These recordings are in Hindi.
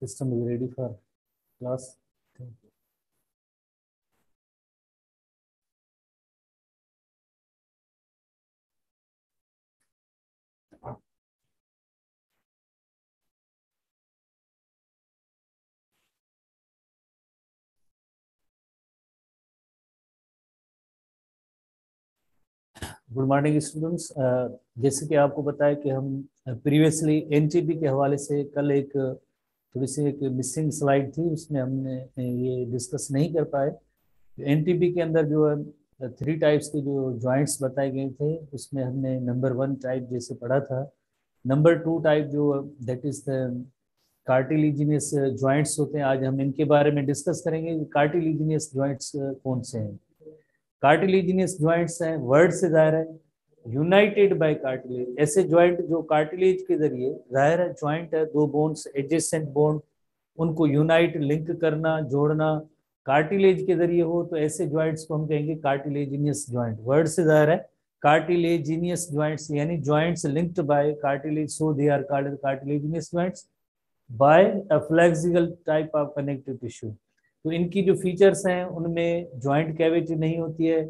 System is ready for class. Good morning students. जैसे कि आपको पता है कि हम प्रीवियसली एनटीपी के हवाले से कल एक थोड़ी सी एक मिसिंग स्लाइड थी, उसमें हमने ये डिस्कस नहीं कर पाए। एनटीपी के अंदर जो है 3 टाइप्स के जो जॉइंट्स बताए गए थे, उसमें हमने नंबर 1 टाइप जैसे पढ़ा था। नंबर 2 टाइप जो दैट इज द कार्टिलिजिनियस जॉइंट्स होते हैं। आज हम इनके बारे में डिस्कस करेंगे। कार्टिलिजिनियस जॉइंट्स कौन से हैं? कार्टिलेजिनियस जॉइंट्स हैं, वर्ड से जाहिर है यूनाइटेड बाय कार्टिलेज। ऐसे जॉइंट जो कार्टिलेज के जरिए, जाहिर है जॉइंट है, 2 बोन्स एडजेसेंट बोन, उनको यूनाइट लिंक करना, जोड़ना कार्टिलेज के जरिए हो, तो ऐसे जॉइंट्स को हम कहेंगे कार्टिलेजिनियस जॉइंट। वर्ड से जाहिर है कार्टिलेजिनियस जॉइंट्स यानी joints linked by cartilage, so they are called cartilaginous joints by a flexible type of connective tissue. तो इनकी जो फीचर्स हैं उनमें जॉइंट कैविटी नहीं होती है,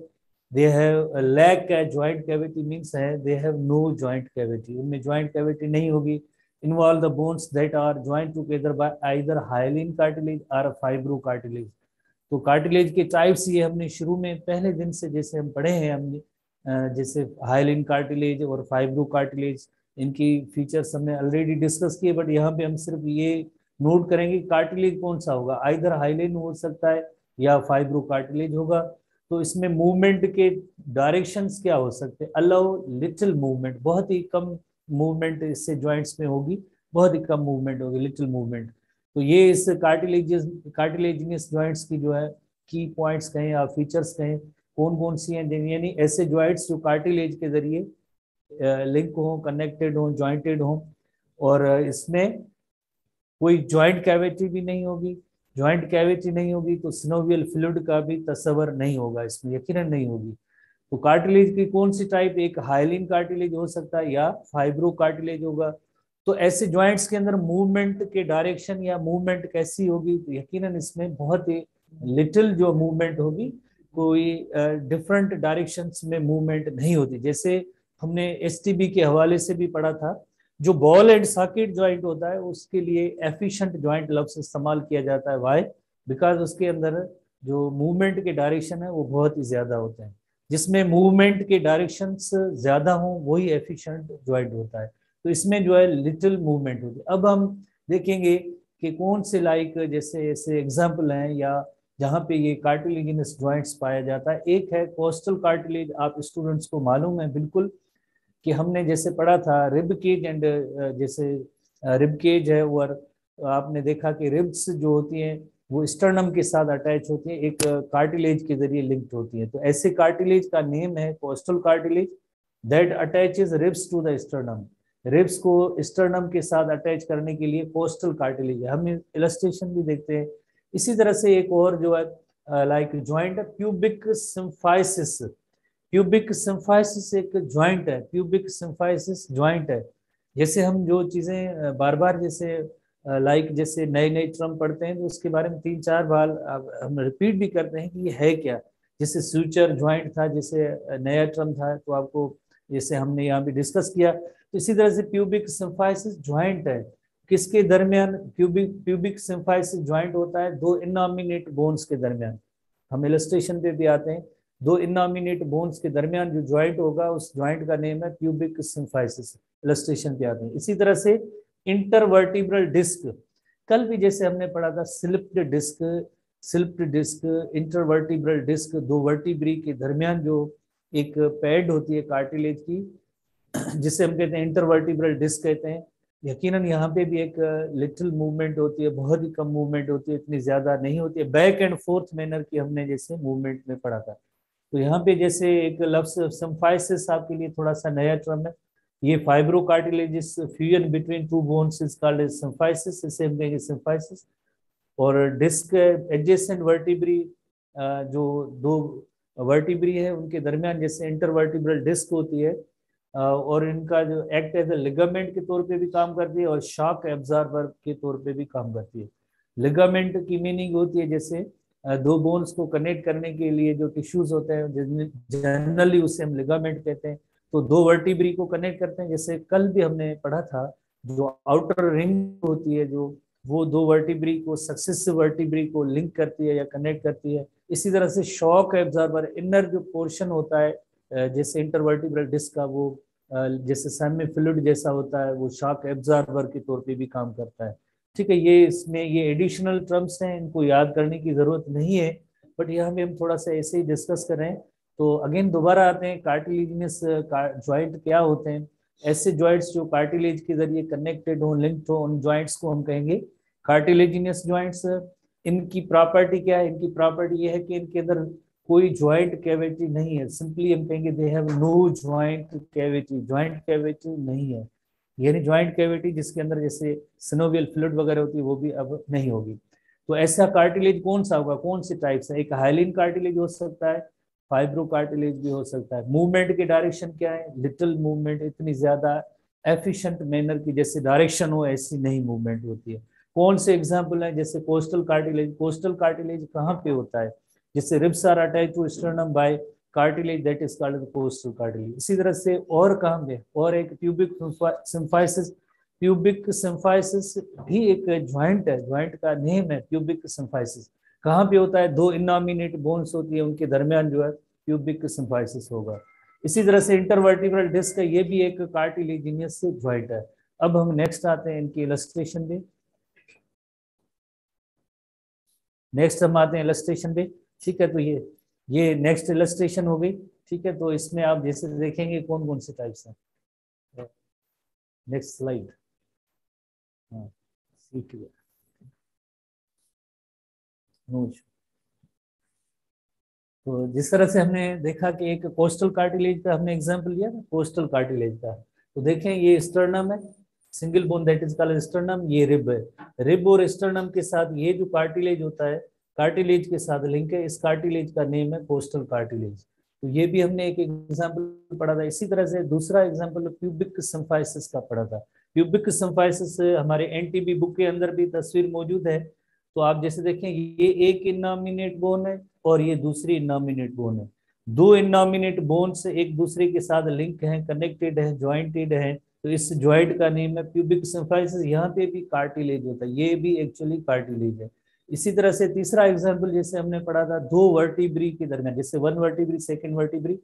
दे हैव लैक है। जॉइंट कैविटी मींस है they have no joint cavity, उनमें जॉइंट कैविटी नहीं होगी। Involve the bones that are joint together by either hyaline cartilage और फाइब्रो कार्टिलेज। तो कार्टिलेज के टाइप्स ये हमने शुरू में पहले दिन से जैसे हम पढ़े हैं, हमने जैसे हाइलिन कार्टिलेज और फाइब्रो कार्टिलेज, इनकी फीचर्स हमने ऑलरेडी डिस्कस किए। बट यहाँ पे हम सिर्फ ये नोट करेंगे कार्टिलेज कौन सा होगा, आइदर हाइलिन हो सकता है या फाइब्रो कार्टिलेज होगा। तो इसमें मूवमेंट के डायरेक्शंस क्या हो सकते हैं? अलाउ लिटिल मूवमेंट, बहुत ही कम मूवमेंट इससे जॉइंट्स में होगी, बहुत ही कम मूवमेंट होगी, लिटिल मूवमेंट। तो ये इस कार्टिलेजिनियस जॉइंट्स की जो है की पॉइंट्स कहें या फीचर्स कहें, कौन कौन सी हैं, यानी ऐसे जॉइंट्स जो कार्टिलेज के जरिए लिंक हो, कनेक्टेड हो, जॉइंटेड हो, और इसमें कोई जॉइंट कैविटी भी नहीं होगी। जॉइंट कैविटी नहीं होगी तो सिनोवियल फ्लूइड का भी तस्वर नहीं होगा, इसमें यकीनन नहीं होगी। तो कार्टिलेज की कौन सी टाइप? एक हाइलिन कार्टिलेज हो सकता है या फाइब्रो कार्टिलेज होगा। तो ऐसे जॉइंट्स के अंदर मूवमेंट के डायरेक्शन या मूवमेंट कैसी होगी? तो यकीनन इसमें बहुत ही लिटिल जो मूवमेंट होगी, कोई डिफरेंट डायरेक्शंस में मूवमेंट नहीं होती। जैसे हमने एसटीबी के हवाले से भी पढ़ा था, जो बॉल एंड सॉकेट जॉइंट होता है उसके लिए एफिशिएंट जॉइंट लफ्ज इस्तेमाल किया जाता है। वाई? बिकॉज उसके अंदर जो मूवमेंट के डायरेक्शन है वो बहुत ही ज्यादा होते हैं। जिसमें मूवमेंट के डायरेक्शंस ज्यादा हो वही एफिशिएंट जॉइंट होता है। तो इसमें जो है लिटिल मूवमेंट होती है। अब हम देखेंगे कि कौन से लाइक जैसे ऐसे एग्जाम्पल हैं या जहाँ पे ये कार्टिलेजिनस जॉइंट्स पाया जाता है। एक है कोस्टल कार्टिलेज, आप स्टूडेंट्स को मालूम है बिल्कुल कि हमने जैसे पढ़ा था रिब केज एंड जैसे रिब केज है, और आपने देखा कि रिब्स जो होती हैं वो स्टर्नम के साथ अटैच होती है, एक कार्टिलेज के जरिए लिंक्ड होती है। तो ऐसे कार्टिलेज का नेम है costal cartilage that attaches ribs to the sternum. Ribs को स्टर्नम के साथ अटैच करने के लिए कोस्टल कार्टिलेज है। हम इलस्ट्रेशन भी देखते हैं। इसी तरह से एक और जो है लाइक जॉइंट है प्यूबिक सिम्फाइसिस। प्यूबिक सिम्फाइसिस एक जॉइंट है, प्यूबिक सिम्फाइसिस जॉइंट है। जैसे हम जो चीजें बार बार जैसे लाइक जैसे नए नए टर्म पढ़ते हैं तो उसके बारे में 3-4 बार हम रिपीट भी करते हैं कि ये है क्या। जैसे स्यूचर जॉइंट था, जैसे नया टर्म था तो आपको जैसे हमने यहाँ भी डिस्कस किया। तो इसी तरह से प्यूबिक सिम्फाइसिस जॉइंट है। किसके दरमियान प्यूबिक सिम्फाइसिस जॉइंट होता है? 2 इनॉमिनेट बोन्स के दरमियान। हम इलस्ट्रेशन पे भी आते हैं, 2 इनॉमिनेट बोन्स के दरमियान जो ज्वाइंट होगा उस ज्वाइंट का नेम है प्यूबिक सिम्फाइसिस। इलस्ट्रेशन पे आते हैं। इसी तरह से इंटरवर्टिब्रल डिस्क, कल भी जैसे हमने पढ़ा था slipped disc, slipped disc, intervertebral disc, 2 vertebrae के दरमियान जो एक पैड होती है कार्टिलेज की, जिसे हम कहते हैं इंटरवर्टिब्रल डिस्क कहते हैं। यकीनन यहाँ पे भी एक लिटिल मूवमेंट होती है, बहुत ही कम मूवमेंट होती है, इतनी ज्यादा नहीं होती है। बैक एंड फोर्थ मैनर की हमने जैसे मूवमेंट में पढ़ा था। तो यहाँ पे जैसे एक लफ्ज सिम्फाइसिस आपके लिए थोड़ा सा नया टर्म है। ये fibro cartilaginous fusion between 2 bones is called as symphysis, इसे हम कहेंगे सिम्फाइसिस। और डिस्क एडजेसेंट वर्टिब्री, जो 2 वर्टिब्री है उनके दरमियान जैसे इंटरवर्टिब्रल डिस्क होती है, और इनका जो एक्ट एज ए लिगामेंट के तौर पे भी काम करती है और शॉक एब्जॉर्बर के तौर पे भी काम करती है। लिगामेंट की मीनिंग होती है जैसे दो बोन्स को कनेक्ट करने के लिए जो टिश्यूज होते हैं, जनरली उसे हम लिगामेंट कहते हैं। तो दो वर्टिब्री को कनेक्ट करते हैं, जैसे कल भी हमने पढ़ा था जो आउटर रिंग होती है जो वो दो वर्टिब्री को, सक्सेसिव वर्टिब्री को लिंक करती है या कनेक्ट करती है। इसी तरह से शॉक एब्जॉर्बर इनर जो पोर्शन होता है जैसे इंटरवर्टिब्रल डिस्क का, वो जैसे सेमी फ्लूइड जैसा होता है, वो शॉक एब्जॉर्बर के तौर पे भी काम करता है। ठीक है, ये इसमें ये एडिशनल टर्म्स हैं, इनको याद करने की जरूरत नहीं है, बट यहाँ में हम थोड़ा सा ऐसे ही डिस्कस कर रहे हैं। तो अगेन दोबारा आते हैं, कार्टिलेजिनस ज्वाइंट क्या होते हैं। ऐसे ज्वाइंट्स जो कार्टिलेज के जरिए कनेक्टेड हो, लिंक्ड हो, उन ज्वाइंट्स को हम कहेंगे कार्टिलेजिनस ज्वाइंट्स। इनकी प्रॉपर्टी क्या है? इनकी प्रॉपर्टी ये है कि इनके अंदर कोई ज्वाइंट कैविटी नहीं है। सिंपली हम कहेंगे they have no joint cavity, joint cavity नहीं है। यानी ज्वाइंट कैविटी जिसके अंदर जैसे सिनोवियल फ्लूइड वगैरह होती है वो भी अब नहीं होगी। तो ऐसा कार्टिलेज कौन सा होगा, कौन सी टाइप से? एक हाइलिन कार्टिलेज हो सकता है, फाइब्रो कार्टिलेज भी हो सकता है। मूवमेंट की डायरेक्शन क्या है? लिटिल मूवमेंट, इतनी ज्यादा एफिशिएंट मैनर की जैसे डायरेक्शन हो ऐसी नहीं मूवमेंट होती है। कौन से एग्जाम्पल है? जैसे कोस्टल कार्टिलेज। कोस्टल कार्टिलेज कहाँ पे होता है? जैसे ribs are attached to sternum by cartilage that is called costal cartilage. इसी तरह से और कहाँ पे? और एक प्यूबिक सिम्फाइसिस। प्यूबिक सिम्फाइसिस भी एक ज्वाइंट है, ज्वाइंट का नेम है प्यूबिक सिम्फाइसिस। कहाँ पे होता है? दो इनॉमिनेट बोन्स होती है, उनके दरमियान जो है प्यूबिक सिम्फाइसिस होगा। इसी तरह से इंटरवर्टिब्रल डिस्क है, ये भी एक कार्टिलेजिनियस ज्वाइंट है। अब हम नेक्स्ट आते हैं इनकी इलस्ट्रेशन पे। नेक्स्ट हम आते हैं इलस्ट्रेशन पे। ठीक है, तो ये नेक्स्ट इलस्ट्रेशन हो गई। ठीक है, तो इसमें आप जैसे देखेंगे कौन कौन से टाइप्स हैं। Next slide. हाँ, ठीक है। तो जिस तरह से हमने देखा कि एक कोस्टल कार्टिलेज का हमने एग्जांपल लिया ना, कोस्टल कार्टिलेज का, तो देखें ये स्टर्नम है, single bone that is called sternum. ये रिब है, रिब और स्टर्नम के साथ ये जो कार्टिलेज होता है, कार्टिलेज के साथ लिंक है, इस कार्टिलेज का नेम है कोस्टल कार्टिलेज। तो ये भी हमने एक एग्जाम्पल पढ़ा था। इसी तरह से दूसरा एग्जाम्पल प्यूबिक सिम्फाइसिस का पढ़ा था। प्यूबिक सिम्फाइसिस हमारे एनटीबी बुक के अंदर भी तस्वीर मौजूद है। तो आप जैसे देखें ये एक इनॉमिनेट बोन है और ये दूसरी इनॉमिनेट बोन है। दो इनॉमिनेट बोन से एक दूसरे के साथ लिंक है, कनेक्टेड है, ज्वाइंटेड है। तो इस ज्वाइंट का नेम है प्यूबिक सिम्फाइसिस। यहाँ पे भी कार्टिलेज होता है, ये भी एक्चुअली कार्टिलेज है। इसी तरह से तीसरा एग्जाम्पल जैसे हमने पढ़ा था, दो वर्टिब्री के दरमियान, जैसे वन वर्टिब्री सेकेंड वर्टिब्री,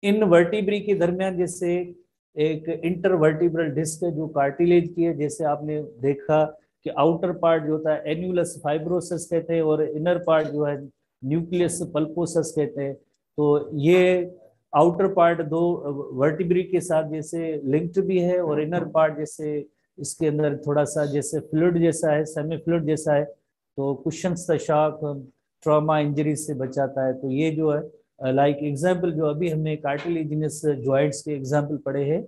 इन वर्टिब्री के दरमियान जैसे एक इंटरवर्टिब्रल डिस्क है जो कार्टिलेज की है। जैसे आपने देखा कि आउटर पार्ट जो होता है एन्यूलस फाइब्रोसस कहते हैं और इनर पार्ट जो है न्यूक्लियस पल्पोसस कहते हैं। तो ये आउटर पार्ट दो वर्टिब्री के साथ जैसे लिंक्ड भी है और इनर पार्ट जैसे इसके अंदर थोड़ा सा जैसे फ्लूइड जैसा है, सेमी फ्लूइड जैसा है, तो cushions the shock, trauma injury से बचाता है। तो ये जो है लाइक एग्जाम्पल जो अभी हमने कार्टिलेजिनस जॉइंट्स के एग्जाम्पल पढ़े हैं,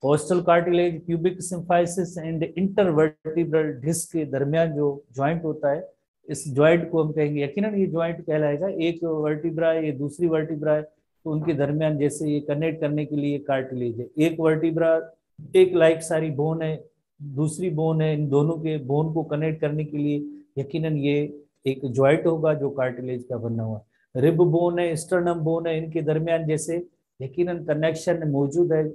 costal cartilage, pubic symphysis and intervertebral disc के दरमियान जो ज्वाइंट होता है, इस ज्वाइंट को हम कहेंगे, यकीनन ये ज्वाइंट कहलाएगा। एक वर्टिब्रा है, ये दूसरी वर्टिब्रा है, तो उनके दरमियान जैसे ये कनेक्ट करने के लिए कार्टिलेज है। एक वर्टिब्रा, एक लाइक सारी बोन है, दूसरी बोन है, इन दोनों के बोन को कनेक्ट करने के लिए यकीनन ये एक ज्वाइंट होगा जो कार्टिलेज का बना हुआ। रिब बोन है, स्टर्नम बोन है, इनके दरमियान जैसे यकीनन कनेक्शन मौजूद है,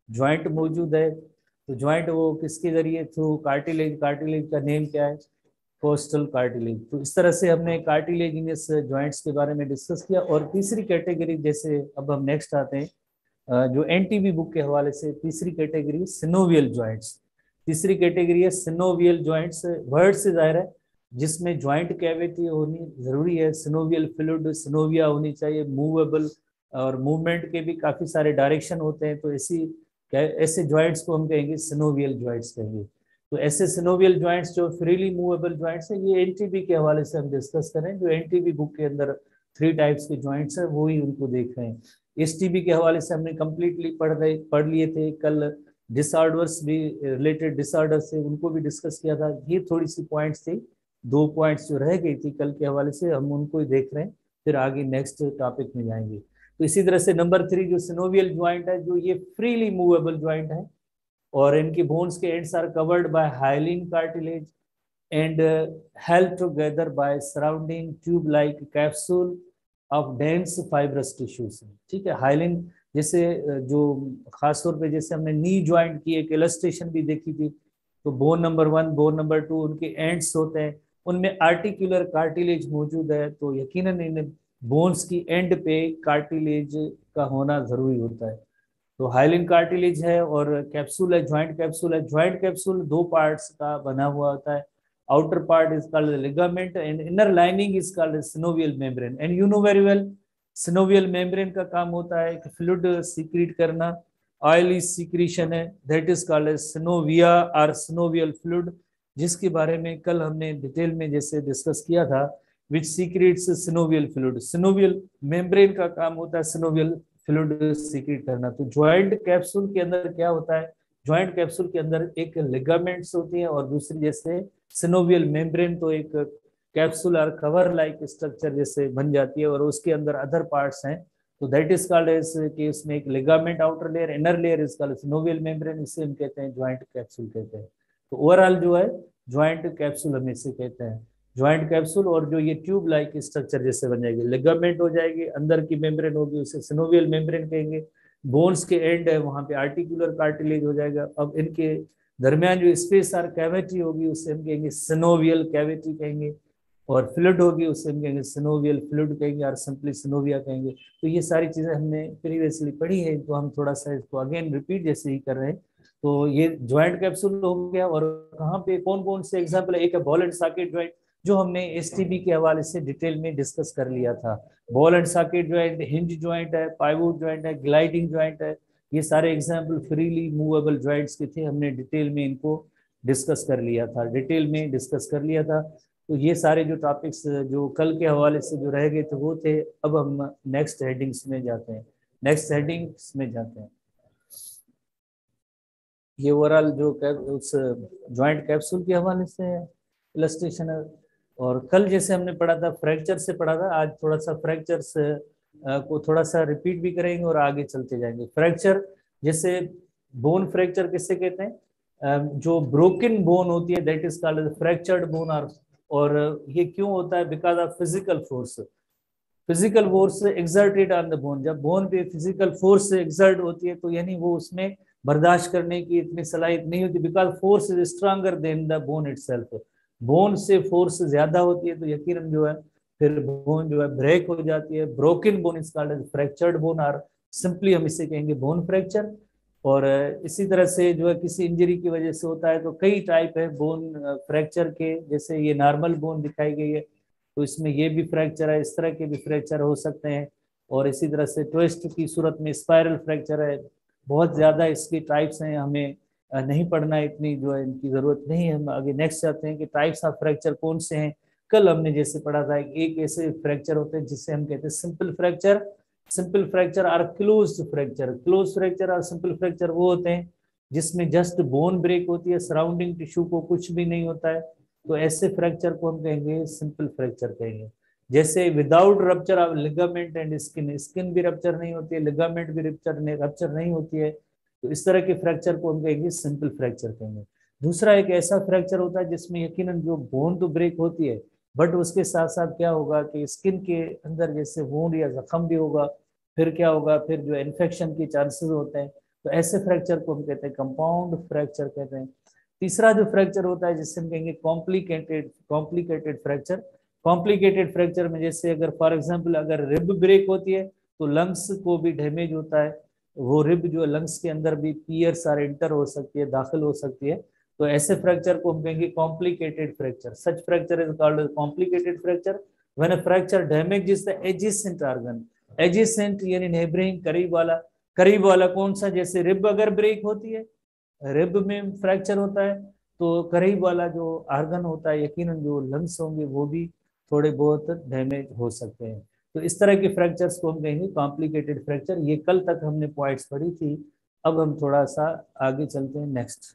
ज्वाइंट मौजूद है। तो ज्वाइंट वो किसके जरिए? Through cartilage. कार्टिलेज का नेम क्या है? Costal cartilage. तो इस तरह से हमने कार्टिलेजिनस ज्वाइंट्स के बारे में डिस्कस किया। और तीसरी कैटेगरी जैसे अब हम नेक्स्ट आते हैं जो एनटीबी बुक के हवाले से, तीसरी कैटेगरी सिनोवियल ज्वाइंट्स। तीसरी कैटेगरी है सिनोवियल ज्वाइंट्स। वर्ड से जाहिर है जिसमें ज्वाइंट कैविटी होनी जरूरी है, सिनोवियल फ्लूइड, सिनोविया होनी चाहिए, मूवेबल, और मूवमेंट के भी काफी सारे डायरेक्शन होते हैं। तो ऐसे ज्वाइंट्स को हम कहेंगे सिनोवियल ज्वाइंट्स कहेंगे। तो ऐसे सिनोवियल ज्वाइंट्स जो फ्रीली मूवेबल ज्वाइंट्स हैं, ये एनटीबी के हवाले से हम डिस्कस करें। जो एनटीबी बुक के अंदर 3 टाइप्स के ज्वाइंट्स हैं वो ही उनको देख रहे हैं। एसटीबी के हवाले से हमने कम्प्लीटली पढ़ लिए थे कल। डिसऑर्डर्स भी, रिलेटेड डिसऑर्डर्स से उनको भी डिस्कस किया था। ये थोड़ी सी पॉइंट्स थी, 2 पॉइंट्स जो रह गई थी कल के हवाले से, हम उनको ही देख रहे हैं, फिर आगे नेक्स्ट टॉपिक में जाएंगे। तो इसी तरह से नंबर 3 जो सिनोवियल ज्वाइंट है, जो ये फ्रीली मूवेबल ज्वाइंट है और इनकी बोन्स के ends are covered by hyaline cartilage and held together by surrounding tube like capsule of dense fibrous tissues. ठीक है, हाइलिन जैसे जो खासतौर पे जैसे हमने नी ज्वाइंट की एक इलस्ट्रेशन भी देखी थी, तो बोन नंबर 1 बोन नंबर 2 उनके एंड्स होते हैं, उनमें आर्टिकुलर कार्टिलेज मौजूद है, तो यकीनन इन बोन्स की एंड पे कार्टिलेज का होना जरूरी होता है। तो हाइलिन कार्टिलेज है और कैप्सूल है, ज्वाइंट कैप्सूल है। ज्वाइंट कैप्सूल दो पार्ट्स का बना हुआ होता है। Outer part is called ligament and inner lining is called synovial membrane. And you know very well, synovial membrane का काम होता है कि फ्लूइड सीक्रेट करना, ऑयली सीक्रेशन है, दैट इज कॉल्ड सिनोविया और सिनोवियल फ्लूइड, जिसके बारे में कल हमने डिटेल में जैसे डिस्कस किया था, which secrets synovial fluid. Synovial membrane का काम होता है सिनोवियल फ्लूइड सीक्रेट करना। तो ज्वाइंट कैप्सूल के अंदर क्या होता है, ज्वाइंट कैप्सूल के अंदर एक लिगामेंट्स होती है और दूसरी जैसे सिनोवियल मेम्ब्रेन, तो एक कैप्सूल और कवर लाइक स्ट्रक्चर जैसे बन जाती है और उसके अंदर अदर पार्ट्स हैं। तो दैट इज कॉल्ड एज कि उसमें एक ligament outer layer, inner layer is called synovial membrane, इसे हम कहते हैं ज्वाइंट कैप्सूल कहते हैं। तो ओवरऑल जो है ज्वाइंट कैप्सूल हम इसे कहते हैं, ज्वाइंट कैप्सूल। और जो ये ट्यूब लाइक स्ट्रक्चर जैसे बन जाएगी, लिगामेंट हो जाएगी, अंदर की मेम्ब्रेन होगी, उसे सिनोवियल मेम्ब्रेन कहेंगे। बोन्स के एंड है वहां पे आर्टिकुलर कार्टिलेज हो जाएगा। अब इनके दरमियान जो स्पेस और कैविटी होगी उसे हम कहेंगे सिनोवियल कैविटी कहेंगे, और फ्लूइड होगी उसे हम कहेंगे सिनोवियल फ्लूइड कहेंगे और सिंपली सिनोविया कहेंगे। तो ये सारी चीजें हमने प्रीवियसली पढ़ी है, तो हम थोड़ा सा इसको अगेन रिपीट जैसे ही कर रहे हैं। तो ये ज्वाइंट कैप्सूल हो गया। और कहाँ पे कौन कौन से एग्जाम्पल है, एक है बॉल एंड सॉकेट ज्वाइंट, जो हमने एसटीबी के हवाले से डिटेल में डिस्कस कर लिया था। Ball and socket joint, hinge joint है, पाइवोट ज्वाइंट है, ग्लाइडिंग ज्वाइंट है, ये सारे एग्जाम्पल फ्रीली मूवेबल ज्वाइंट्स के थे, हमने डिटेल में इनको डिस्कस कर लिया था, डिटेल में डिस्कस कर लिया था। तो ये सारे जो टॉपिक्स जो कल के हवाले से जो रह गए थे वो थे। अब हम नेक्स्ट हेडिंग्स में जाते हैं, नेक्स्ट हेडिंग्स में जाते हैं। ये ओवरऑल जो उस ज्वाइंट कैप्सूल के हवाले से इलस्ट्रेशन है। और कल जैसे हमने पढ़ा था फ्रैक्चर से पढ़ा था, आज थोड़ा सा फ्रैक्चर्स को थोड़ा सा रिपीट भी करेंगे और आगे चलते जाएंगे। फ्रैक्चर जैसे बोन फ्रैक्चर किससे कहते हैं, जो ब्रोकन बोन होती है that is called fractured bone. और ये क्यों होता है, because of physical force, physical force exerted on the bone. जब बोन पे फिजिकल फोर्स एक्सर्ट होती है तो यानी वो उसमें बर्दाश्त करने की इतनी सलाहियत नहीं होती, because force is stronger then the bone itself. Bone से फोर्स ज्यादा होती है तो यकीनन जो है फिर बोन जो है ब्रेक हो जाती है। Broken bone is called fractured bone, और सिंपली हम इसे कहेंगे बोन फ्रैक्चर। और इसी तरह से जो है किसी इंजरी की वजह से होता है, तो कई टाइप है बोन फ्रैक्चर के, जैसे ये नॉर्मल बोन दिखाई गई है तो इसमें ये भी फ्रैक्चर है, इस तरह के भी फ्रैक्चर हो सकते हैं। और इसी तरह से ट्विस्ट की सूरत में स्पाइरल फ्रैक्चर है, बहुत ज्यादा इसकी टाइप्स हैं, हमें नहीं पढ़ना, इतनी जो है इनकी जरूरत नहीं है। हम आगे नेक्स्ट जाते हैं कि टाइप्स ऑफ फ्रैक्चर कौन से हैं। कल हमने जैसे पढ़ा था एक ऐसे फ्रैक्चर होते हैं जिसे हम कहते हैं सिंपल फ्रैक्चर, सिंपल फ्रैक्चर और क्लोज्ड फ्रैक्चर। क्लोज फ्रैक्चर और सिंपल फ्रैक्चर वो होते हैं जिसमें जस्ट बोन ब्रेक होती है, सराउंडिंग टिश्यू को कुछ भी नहीं होता है, तो ऐसे फ्रैक्चर को हम कहेंगे सिंपल फ्रैक्चर कहेंगे। जैसे without rupture of ligament and skin, skin भी रप्चर नहीं होती है, लिगामेंट भी रप्चर नहीं होती है, तो इस तरह के फ्रैक्चर को हम कहेंगे सिंपल फ्रैक्चर कहेंगे। दूसरा एक ऐसा फ्रैक्चर होता है जिसमें यकीनन जो बोन तो ब्रेक होती है, बट उसके साथ साथ क्या होगा कि स्किन के अंदर जैसे वुंड या जख्म भी होगा, फिर क्या होगा, फिर जो इन्फेक्शन के चांसेस होते हैं, तो ऐसे फ्रैक्चर को हम कहते हैं कंपाउंड फ्रैक्चर कहते हैं। तीसरा जो फ्रैक्चर होता है जिससे हम कहेंगे complicated complicated fracture. Complicated fracture में जैसे अगर फॉर एग्जांपल अगर रिब ब्रेक होती है तो लंग्स को भी डैमेज होता है, वो रिब जो लंग्स के अंदर भी पियर्स और एंटर हो सकती है, दाखिल हो सकती है, तो ऐसे फ्रैक्चर को हम कहेंगे complicated fracture. Such fracture is called complicated fracture when a fracture damages the adjacent organ. Adjacent यानी नेबरिंग, करीब वाला। करीब वाला कौन सा, जैसे रिब अगर ब्रेक होती है, रिब में फ्रैक्चर होता है, तो करीब वाला जो आर्गन होता है यकीनन जो लंग्स होंगे वो भी थोड़े बहुत डैमेज हो सकते हैं। तो इस तरह के फ्रैक्चर्स को हम कहेंगे कॉम्प्लिकेटेड फ्रैक्चर। ये कल तक हमने पॉइंट्स पढ़ी थी, अब हम थोड़ा सा आगे चलते हैं नेक्स्ट।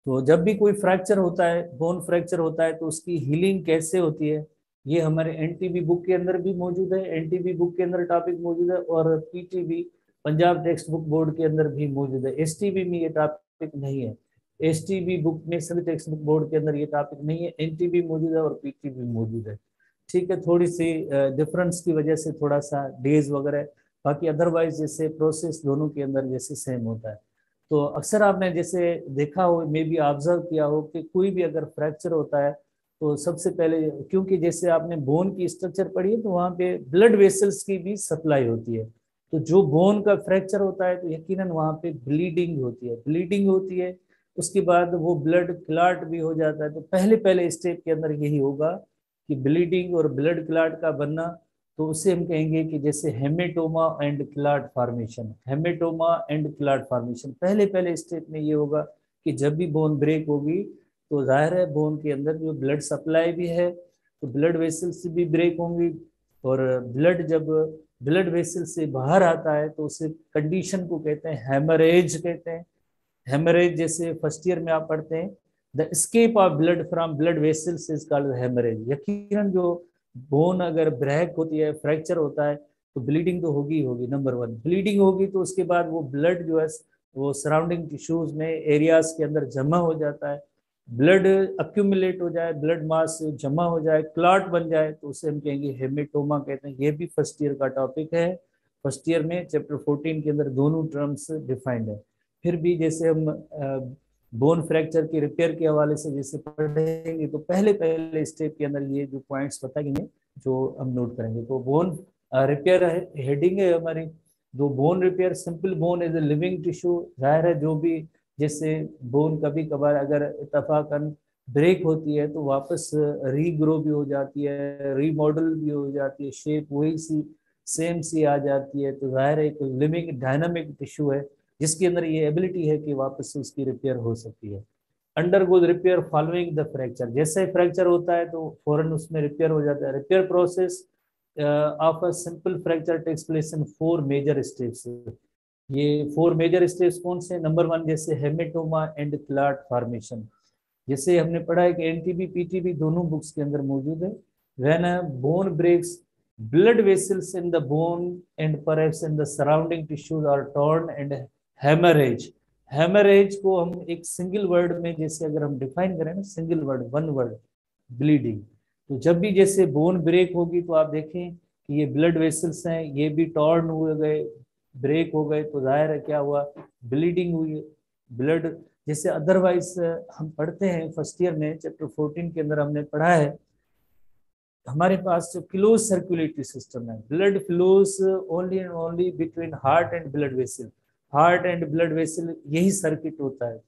तो जब भी कोई फ्रैक्चर होता है, बोन फ्रैक्चर होता है, तो उसकी हीलिंग कैसे होती है, ये हमारे एनटीबी बुक के अंदर भी मौजूद है, एनटीबी बुक के अंदर टॉपिक मौजूद है, और PTB Punjab text book board के अंदर भी मौजूद है। एसटीबी में ये टॉपिक नहीं है, एसटीबी बुक में सभी टेक्स्ट बुक बोर्ड के अंदर ये टॉपिक नहीं है, एनटीबी मौजूद है और पीटीबी मौजूद है। ठीक है, थोड़ी सी डिफरेंस की वजह से थोड़ा सा डेज वगैरह, बाकी अदरवाइज जैसे प्रोसेस दोनों के अंदर जैसे सेम होता है। तो अक्सर आपने जैसे देखा हो, मे बी ऑब्जर्व किया हो कि कोई भी अगर फ्रैक्चर होता है तो सबसे पहले, क्योंकि जैसे आपने बोन की स्ट्रक्चर पढ़ी है तो वहाँ पे ब्लड वेसल्स की भी सप्लाई होती है। तो जो बोन का फ्रैक्चर होता है तो यकीनन वहाँ पे ब्लीडिंग होती है, ब्लीडिंग होती है, उसके बाद वो ब्लड क्लॉट भी हो जाता है। तो पहले पहले स्टेप के अंदर यही होगा कि ब्लीडिंग और ब्लड क्लॉट का बनना। तो उसे हम कहेंगे कि जैसे hematoma and clot formation, haematoma and clot formation पहले पहले स्टेप में ये होगा कि जब भी बोन ब्रेक होगी तो जाहिर है बोन के अंदर जो ब्लड सप्लाई भी है तो ब्लड वेसल्स भी ब्रेक होंगी, और ब्लड जब ब्लड वेसल से बाहर आता है तो उसे कंडीशन को कहते हैं हेमरेज कहते हैं। हेमरेज जैसे फर्स्ट ईयर में आप पढ़ते हैं, the escape of blood from blood vessels is called hemorrhage. यकीनन जो बोन अगर ब्रेक होती है, फ्रैक्चर होता है, तो ब्लीडिंग तो होगी होगी, नंबर वन ब्लीडिंग होगी। तो उसके बाद वो ब्लड जो है वो सराउंडिंग टिश्यूज में एरियाज के अंदर जमा हो जाता है, ब्लड अक्यूमुलेट हो जाए, ब्लड मास जमा हो जाए, क्लॉट बन जाए, तो उसे हम कहेंगे हेमेटोमा कहते हैं। ये भी फर्स्ट ईयर का टॉपिक है, फर्स्ट ईयर में चैप्टर 14 के अंदर दोनों टर्म्स डिफाइंड है। फिर भी जैसे हम बोन फ्रैक्चर की रिपेयर के हवाले से जैसे पढ़ेंगे तो पहले पहले स्टेप के अंदर ये जो पॉइंट्स बताएंगे जो हम नोट करेंगे। तो बोन रिपेयर हेडिंग है हमारी। जो bone repair, simple bone is a living tissue. जाहिर है जो भी जैसे बोन कभी कभार अगर इत्तफाकन ब्रेक होती है तो वापस रीग्रो भी हो जाती है, रीमॉडल भी हो जाती है, शेप वही सी सेम सी आ जाती है। तो जाहिर है एक लिविंग डायनामिक टिश्यू है जिसके अंदर ये एबिलिटी है कि वापस से उसकी रिपेयर हो सकती है। Undergoes repair following the fracture, जैसे फ्रैक्चर होता है तो फौरन उसमें रिपेयर हो जाता है। Repair process of a simple fracture takes place in 4 major steps. ये 4 मेजर स्टेप्स कौन से? नंबर वन जैसे हेमेटोमा एंड क्लॉट फॉर्मेशन, जैसे हमने पढ़ा है कि एनटीबी पीटीबी दोनों बुक्स के अंदर मौजूद है। When a bone breaks, blood vessels in the bone and perhaps in the surrounding tissues are torn and hemorrhage। Hemorrhage को हम एक सिंगल वर्ड में जैसे अगर हम डिफाइन करें ना, single word, one word, bleeding. तो जब भी जैसे बोन ब्रेक होगी तो आप देखें कि ये ब्लड वेसल्स हैं, ये भी टॉर्न हुए गए, ब्रेक हो गए, तो जाहिर है क्या हुआ, ब्लीडिंग हुई। ब्लड जैसे अदरवाइज हम पढ़ते हैं फर्स्ट ईयर में चैप्टर 14 के अंदर हमने पढ़ा है, हमारे पास जो क्लोज सर्कुलेटरी सिस्टम है, blood flows only and only between heart and blood vessel, heart and blood vessel यही सर्किट होता है।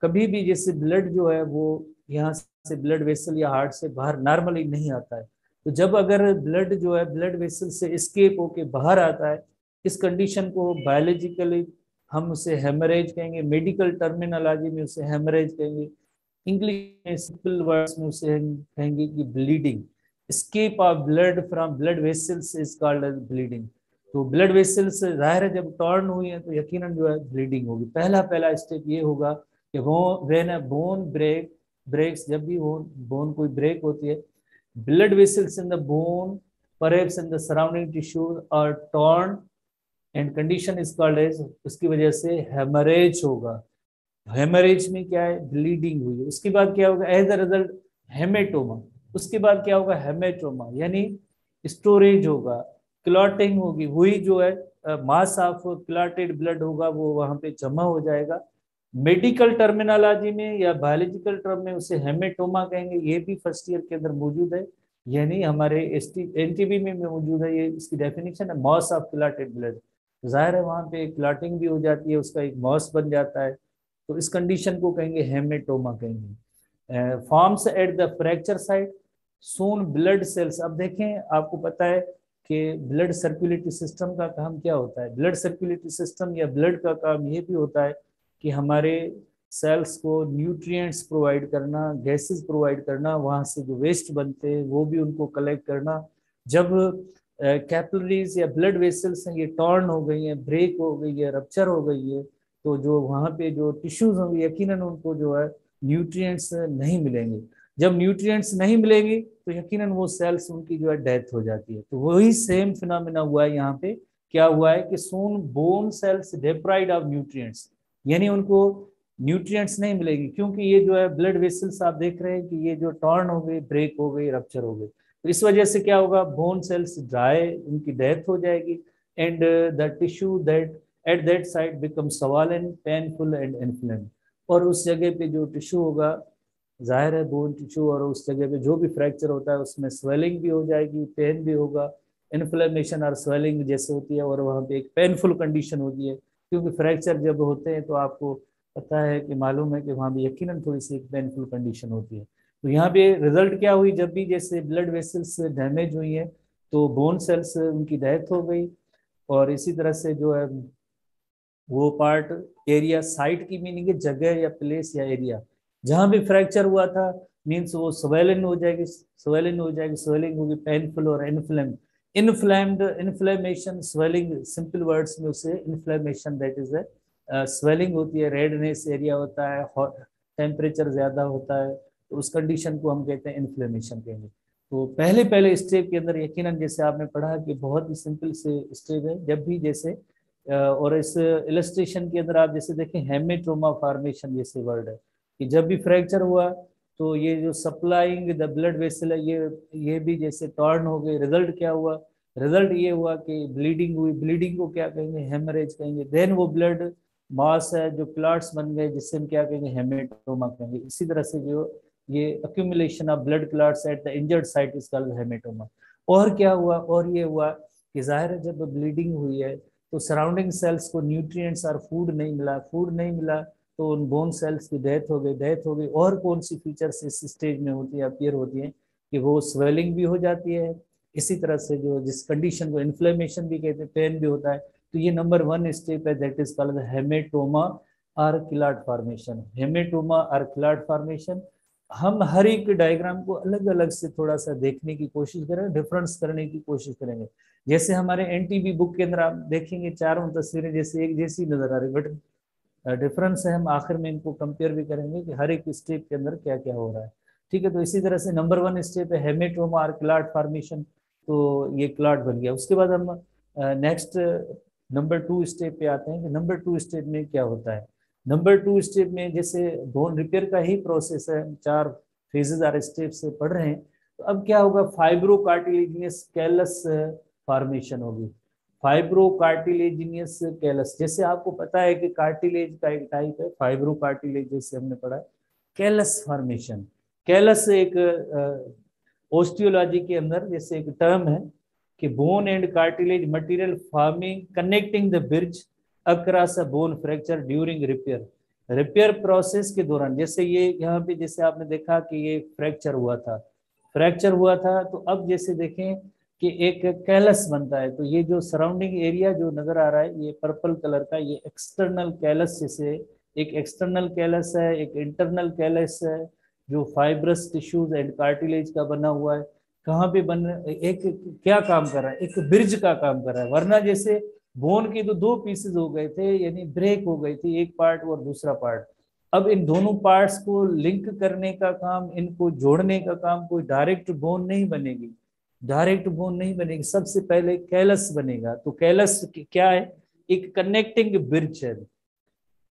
कभी भी जैसे ब्लड जो है वो यहाँ से ब्लड वेसल या हार्ट से बाहर नॉर्मली नहीं आता है। तो जब अगर ब्लड जो है ब्लड वेसल से एस्केप होके बाहर आता है, इस कंडीशन को बायोलॉजिकली हम उसे हेमरेज कहेंगे, मेडिकल टर्मिनोलॉजी में उसे हेमरेज कहेंगे, इंग्लिश में सिंपल वर्ड्स में उसे हम कहेंगे कि bleeding. escape of blood from blood vessels is called as bleeding। तो ब्लड वेसल्स जाहिर है जब टॉर्न हुई है तो यकीनन जो है ब्लीडिंग होगी। पहला पहला स्टेप ये होगा कि वो व्हेन अ बोन ब्रेक्स, जब भी वो बोन कोई ब्रेक होती है, blood vessels in the bone perhaps in the surrounding tissues are torn and condition is called as, उसकी वजह से हेमरेज होगा। हेमरेज में क्या है, ब्लीडिंग हुई। उसके बाद क्या होगा, एज अ रिजल्ट हेमेटोमा। उसके बाद क्या होगा, हेमेटोमा यानी स्टोरेज होगा, क्लॉटिंग होगी, वही जो है मास ऑफ क्लॉटेड ब्लड होगा वो वहां पे जमा हो जाएगा। मेडिकल टर्मिनोलॉजी में या बायोलॉजिकल टर्म में उसे हेमेटोमा कहेंगे। ये भी फर्स्ट ईयर के अंदर मौजूद है, यानी हमारे एनटीबी में मौजूद है। ये इसकी डेफिनेशन है मॉस ऑफ क्लॉटेड ब्लड। जाहिर है वहां पे क्लॉटिंग भी हो जाती है, उसका एक मॉस बन जाता है, तो इस कंडीशन को कहेंगे हेमेटोमा कहेंगे। Forms at the fracture site soon blood cells. अब देखें, आपको पता है कि ब्लड सर्कुलेटरी सिस्टम का काम क्या होता है। ब्लड सर्कुलेटरी सिस्टम या ब्लड का काम ये भी होता है कि हमारे सेल्स को न्यूट्रिएंट्स प्रोवाइड करना, गैसेस प्रोवाइड करना, वहाँ से जो वेस्ट बनते हैं वो भी उनको कलेक्ट करना। जब कैपिलरीज या ब्लड वेसल्स हैं ये टॉर्न हो गई हैं, ब्रेक हो गई है, रप्चर हो गई है, तो जो वहाँ पे जो टिश्यूज होंगे यकीनन उनको जो है न्यूट्रिएंट्स नहीं मिलेंगे। जब न्यूट्रिएंट्स नहीं मिलेंगे तो यकीनन वो सेल्स उनकी जो है डेथ हो जाती है। तो वही सेम फिनोमेना हुआ है यहाँ पे। क्या हुआ है कि सोन bone cells deprived of nutrients, यानी उनको न्यूट्रिएंट्स नहीं मिलेगी, क्योंकि ये जो है ब्लड वेसल्स आप देख रहे हैं कि ये जो टर्न हो गई, ब्रेक हो गई, रप्चर हो गई, तो इस वजह से क्या होगा, बोन सेल्स ड्राई, उनकी डेथ हो जाएगी, and the tissue that at that side become swollen, painful and inflamed. और उस जगह पे जो टिश्यू होगा, जाहिर है बोन टिश्यू, और उस जगह पे जो भी फ्रैक्चर होता है उसमें स्वेलिंग भी हो जाएगी, पेन भी होगा, इन्फ्लेमेशन और स्वेलिंग जैसे होती है, और वहाँ पे एक पेनफुल कंडीशन होती है, क्योंकि फ्रैक्चर जब होते हैं तो आपको पता है कि मालूम है कि वहाँ भी यकीनन थोड़ी सी एक पेनफुल कंडीशन होती है। तो यहाँ पे रिजल्ट क्या हुई, जब भी जैसे ब्लड वेसल्स डैमेज हुई है तो बोन सेल्स उनकी डेथ हो गई, और इसी तरह से जो है वो पार्ट, एरिया, साइट की मीनिंग है जगह या प्लेस या एरिया, जहां भी फ्रैक्चर हुआ था मीन्स वो स्वेलन हो जाएगी, स्वेलिंग हो जाएगी, स्वेलिंग होगी, पेनफुल और inflame, inflamed, inflammation, swelling, simple words में उसे इन्फ्लेमेशन दैट इज स्वेलिंग होती है, रेडनेस एरिया होता है, टेम्परेचर ज्यादा होता है, तो उस कंडीशन को हम कहते हैं इन्फ्लेमेशन कहेंगे। तो पहले पहले स्टेप के अंदर यकीनन जैसे आपने पढ़ा कि बहुत ही सिंपल से स्टेप है, जब भी जैसे और इस इलस्ट्रेशन के अंदर आप जैसे देखें हेमेटोमा फॉर्मेशन जैसे वर्ड है, कि जब भी फ्रैक्चर हुआ तो ये जो सप्लाइंग द ब्लड वेसल है ये भी जैसे टर्न हो गई, रिजल्ट क्या हुआ, रिजल्ट ये हुआ कि ब्लीडिंग हुई, ब्लीडिंग को क्या कहेंगे, हेमरेज कहेंगे, देन वो ब्लड मास है जो क्लॉट्स बन गए जिससे हम क्या कहेंगे, हेमेटोमा कहेंगे। इसी तरह से जो ये accumulation of blood clots at the injured site is called haematoma. और क्या हुआ, और ये हुआ कि जाहिर है जब ब्लीडिंग हुई है तो सराउंडिंग सेल्स को न्यूट्रिएंट्स और फूड नहीं मिला, फूड नहीं मिला तो उन बोन सेल्स की डेथ हो गई, डेथ हो गई। और कौन सी फीचर्स इस स्टेज में होती है, अपीयर होती है, कि वो स्वेलिंग भी हो जाती है, इसी तरह से जो जिस कंडीशन को इन्फ्लेमेशन भी कहते हैं, पेन भी होता है। तो ये नंबर 1 स्टेप है, दैट इज कॉल्ड हेमेटोमा और क्लॉट फॉर्मेशन, हेमेटोमा और क्लॉट फॉर्मेशन। हम हर एक डायग्राम को अलग अलग से थोड़ा सा देखने की कोशिश करें, डिफरेंस करने की कोशिश करेंगे। जैसे हमारे एनटीबी बुक के अंदर आप देखेंगे चारों तस्वीरें जैसे एक जैसी नजर आ रही, बट डिफरेंस है, हम आखिर में इनको कंपेयर भी करेंगे कि हर एक स्टेप के अंदर क्या क्या हो रहा है। ठीक है, तो इसी तरह से नंबर 1 स्टेप है हेमेटोमा और क्लॉट फॉर्मेशन, तो ये क्लॉट बन गया। उसके बाद हम नेक्स्ट नंबर 2 स्टेप पे आते हैं कि नंबर 2 स्टेप में क्या होता है। नंबर 2 स्टेप में जैसे बोन रिपेयर का ही प्रोसेस है, 4 फेजेज और स्टेप से पढ़ रहे हैं, तो अब क्या होगा, फाइब्रो कार्टिलेजिनियस कैलस फॉर्मेशन होगी, फाइब्रो कार्टिलेजिनियस कैलस। जैसे आपको पता है कि कार्टिलेज का एक टाइप है फाइब्रो कार्टिलेज, जैसे हमने पढ़ा है, कैलस फॉर्मेशन। कैलस एक ओस्टियोलॉजी के अंदर जैसे एक टर्म है कि bone and cartilage material forming connecting the bridge across a bone fracture during repair, repair process के दौरान। जैसे ये यहाँ पे जैसे आपने देखा कि ये फ्रैक्चर हुआ था, फ्रैक्चर हुआ था, तो अब जैसे देखें कि एक कैलस बनता है, तो ये जो सराउंडिंग एरिया जो नजर आ रहा है ये पर्पल कलर का, ये एक्सटर्नल कैलस, जैसे एक एक्सटर्नल कैलस है, एक इंटरनल कैलस है, जो फाइब्रस टिश्यूज एंड कार्टिलेज का बना हुआ है। कहाँ पे बन, एक क्या काम कर रहा है, एक ब्रिज का काम कर रहा है। वरना जैसे बोन की तो 2 पीसेज हो गए थे, यानी ब्रेक हो गई थी, एक पार्ट और दूसरा पार्ट। अब इन दोनों पार्ट्स को लिंक करने का काम, इनको जोड़ने का काम, कोई डायरेक्ट बोन नहीं बनेगी, डायरेक्ट बोन नहीं बनेगी, सबसे पहले कैलस बनेगा। तो कैलस क्या है, एक कनेक्टिंग ब्रिज है,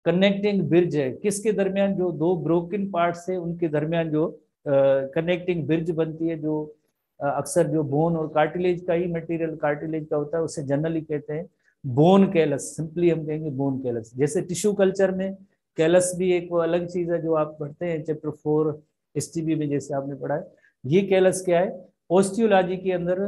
कनेक्टिंग ब्रिज है किसके दरमियान, जो 2 ब्रोकन पार्ट्स है उनके दरमियान जो कनेक्टिंग ब्रिज बनती है, जो अक्सर जो बोन और कार्टिलेज का ही मटेरियल कार्टिलेज का होता है उसे जनरली कहते हैं बोन कैलस, सिंपली हम कहेंगे बोन कैलस। जैसे टिश्यू कल्चर में कैलस भी एक वो अलग चीज है जो आप पढ़ते हैं चैप्टर 4 एसटीबी में, जैसे आपने पढ़ा है। ये कैलस क्या है, ओस्टियोलॉजी के अंदर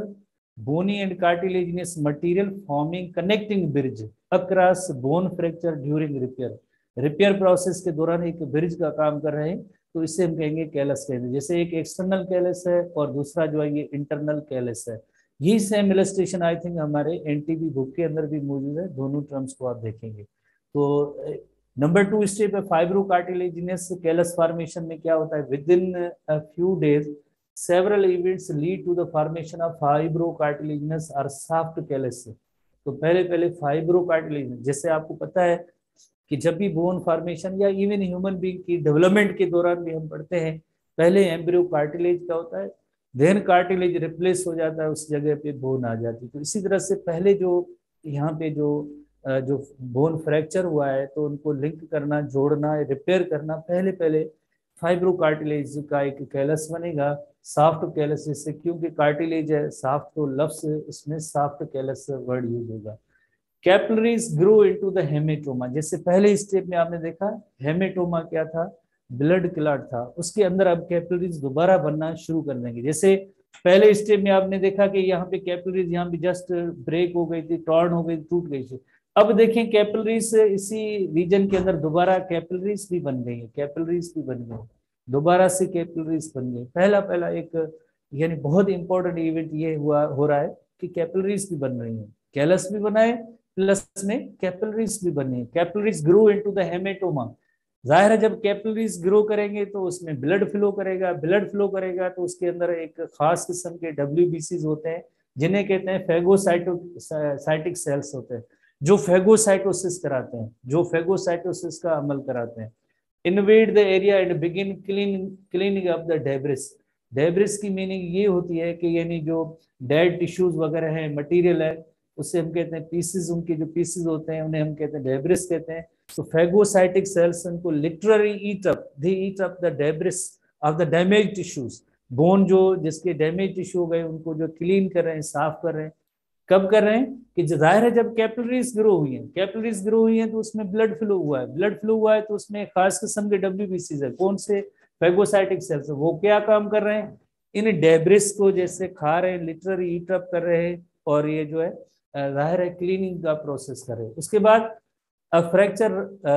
bony and cartilaginous material forming connecting bridge across bone fracture during repair, repair process के दौरान एक ब्रिज का काम कर रहे हैं, तो इसे हम कहेंगे कैलस कहेंगे। जैसे एक एक्सटर्नल कैलस है और दूसरा जो है ये इंटरनल कैलस है। यही सेम इलस्ट्रेशन आई थिंक हमारे एनटीबी बुक के अंदर भी मौजूद है, दोनों टर्म्स को आप देखेंगे। तो नंबर 2 स्टेप है फाइब्रो कार्टिलेजिनस कैलस फॉर्मेशन में क्या होता है, with in a few days several events lead to the formation of fibrocartilaginous or soft callus। तो पहले पहले फाइब्रोकार्टिलेजिनस, जैसे आपको पता है कि जब भी बोन फॉर्मेशन या इवन ह्यूमन बीइंग की डेवलपमेंट के दौरान भी हम पढ़ते हैं पहले एम्ब्रियो कार्टिलेज का होता है, देन कार्टिलेज रिप्लेस हो जाता है, उस जगह पे बोन आ जाती है। तो इसी तरह से पहले जो यहाँ पे जो बोन फ्रैक्चर हुआ है तो उनको लिंक करना, जोड़ना, रिपेयर करना, पहले पहले फाइब्रो कार्टिलेज का एक कैलस बनेगा, सॉफ्ट कैलस, जिससे क्योंकि कार्टिलेज है सॉफ्ट तो लफ्स इसमें सॉफ्ट कैलस वर्ड यूज होगा। Capillaries grow into the haematoma, जैसे पहले स्टेप में आपने देखा हेमेटोमा क्या था, ब्लड क्लॉट था, उसके अंदर अब कैपिलरीज दोबारा बनना शुरू कर देंगे। जैसे पहले स्टेप में आपने देखा कि यहाँ पे कैपिलरीज यहाँ पे जस्ट ब्रेक हो गई थी, टॉर्न हो गई, टूट गई थी। अब देखें कैपिलरीज इसी रीजन के अंदर दोबारा कैपिलरीज भी बन गई है, कैपिलरीज भी बन गई, दोबारा से कैपिलरीज बन गई। पहला पहला एक यानी बहुत इंपॉर्टेंट इवेंट ये हुआ हो रहा है कि कैपिलरीज भी बन रही है, कैलस भी बनाए प्लस में कैपिलरीज भी बनी है। Capillaries grow into the haematoma, जाहिर है जब कैपिलरीज ग्रो करेंगे तो उसमें ब्लड फ्लो करेगा, ब्लड फ्लो करेगा तो उसके अंदर एक खास किस्म के डब्ल्यूबीसीज होते हैं जिन्हें कहते हैं फैगोसाइटिक सेल्स होते हैं, जो फैगोसाइटोसिस कराते हैं, जो फैगोसाइटोसिस का अमल कराते हैं। Invade the area and begin cleaning up the debris. Debris की मीनिंग ये होती है कि यानी जो डेड टिश्यूज वगैरह है, मटेरियल है, उससे हम कहते हैं पीसेस, उनके जो पीसेस होते हैं उन्हें हम कहते हैं डेब्रिस कहते हैं। तो फैगोसाइटिक सेल्स उनको literally eat up, they eat up the debris of the damage tissues. Bone जो जिसके डैमेज टिश्यू हो गए उनको जो क्लीन कर रहे हैं, साफ कर रहे हैं। कब कर रहे हैं कि जाहिर है जब कैपिलरीज ग्रो हुई है, कैपिलरीज ग्रो हुई है तो उसमें ब्लड फ्लो हुआ है, ब्लड फ्लो हुआ है तो उसमें खास किस्म के डब्ल्यूबीसीज है, कौन से फैगोसाइटिक सेल्स, वो क्या काम कर रहे हैं, इन डेब्रिस को जैसे खा रहे हैं, लिटरली ईट अप कर रहे हैं, और ये जो है जाहिर है क्लीनिंग का प्रोसेस कर रहे हैं। उसके बाद a fracture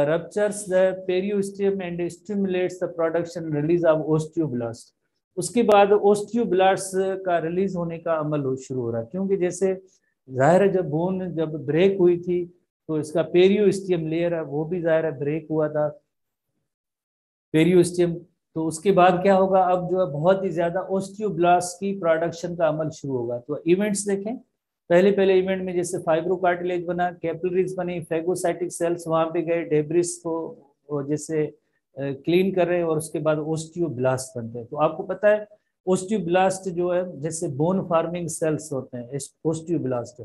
ruptures the periosteum and stimulates the production release of osteoblast। उसके बाद ओस्टियोब्लास्ट का रिलीज होने का अमल शुरू हो रहा है, क्योंकि जैसे जाहिर है जब बोन जब ब्रेक हुई थी तो इसका पेरियोस्टियम लेयर है वो भी जाहिर है ब्रेक हुआ था, पेरियोस्टियम। तो उसके बाद क्या होगा, अब जो है बहुत ही ज्यादा ओस्टियोब्लास्ट की प्रोडक्शन का अमल शुरू होगा। तो इवेंट्स देखें, पहले पहले इवेंट में जैसे फाइब्रोकार्टिलेज बना, कैपिलरीज बनी, फैगोसाइटिक सेल्स वहां पे गए, डेब्रिस को जैसे क्लीन कर रहे हैं, और उसके बाद ओस्टियोब्लास्ट बनते हैं। तो आपको पता है ओस्टियोब्लास्ट जो है जैसे बोन फार्मिंग सेल्स होते हैं, ओस्टियोब्लास्ट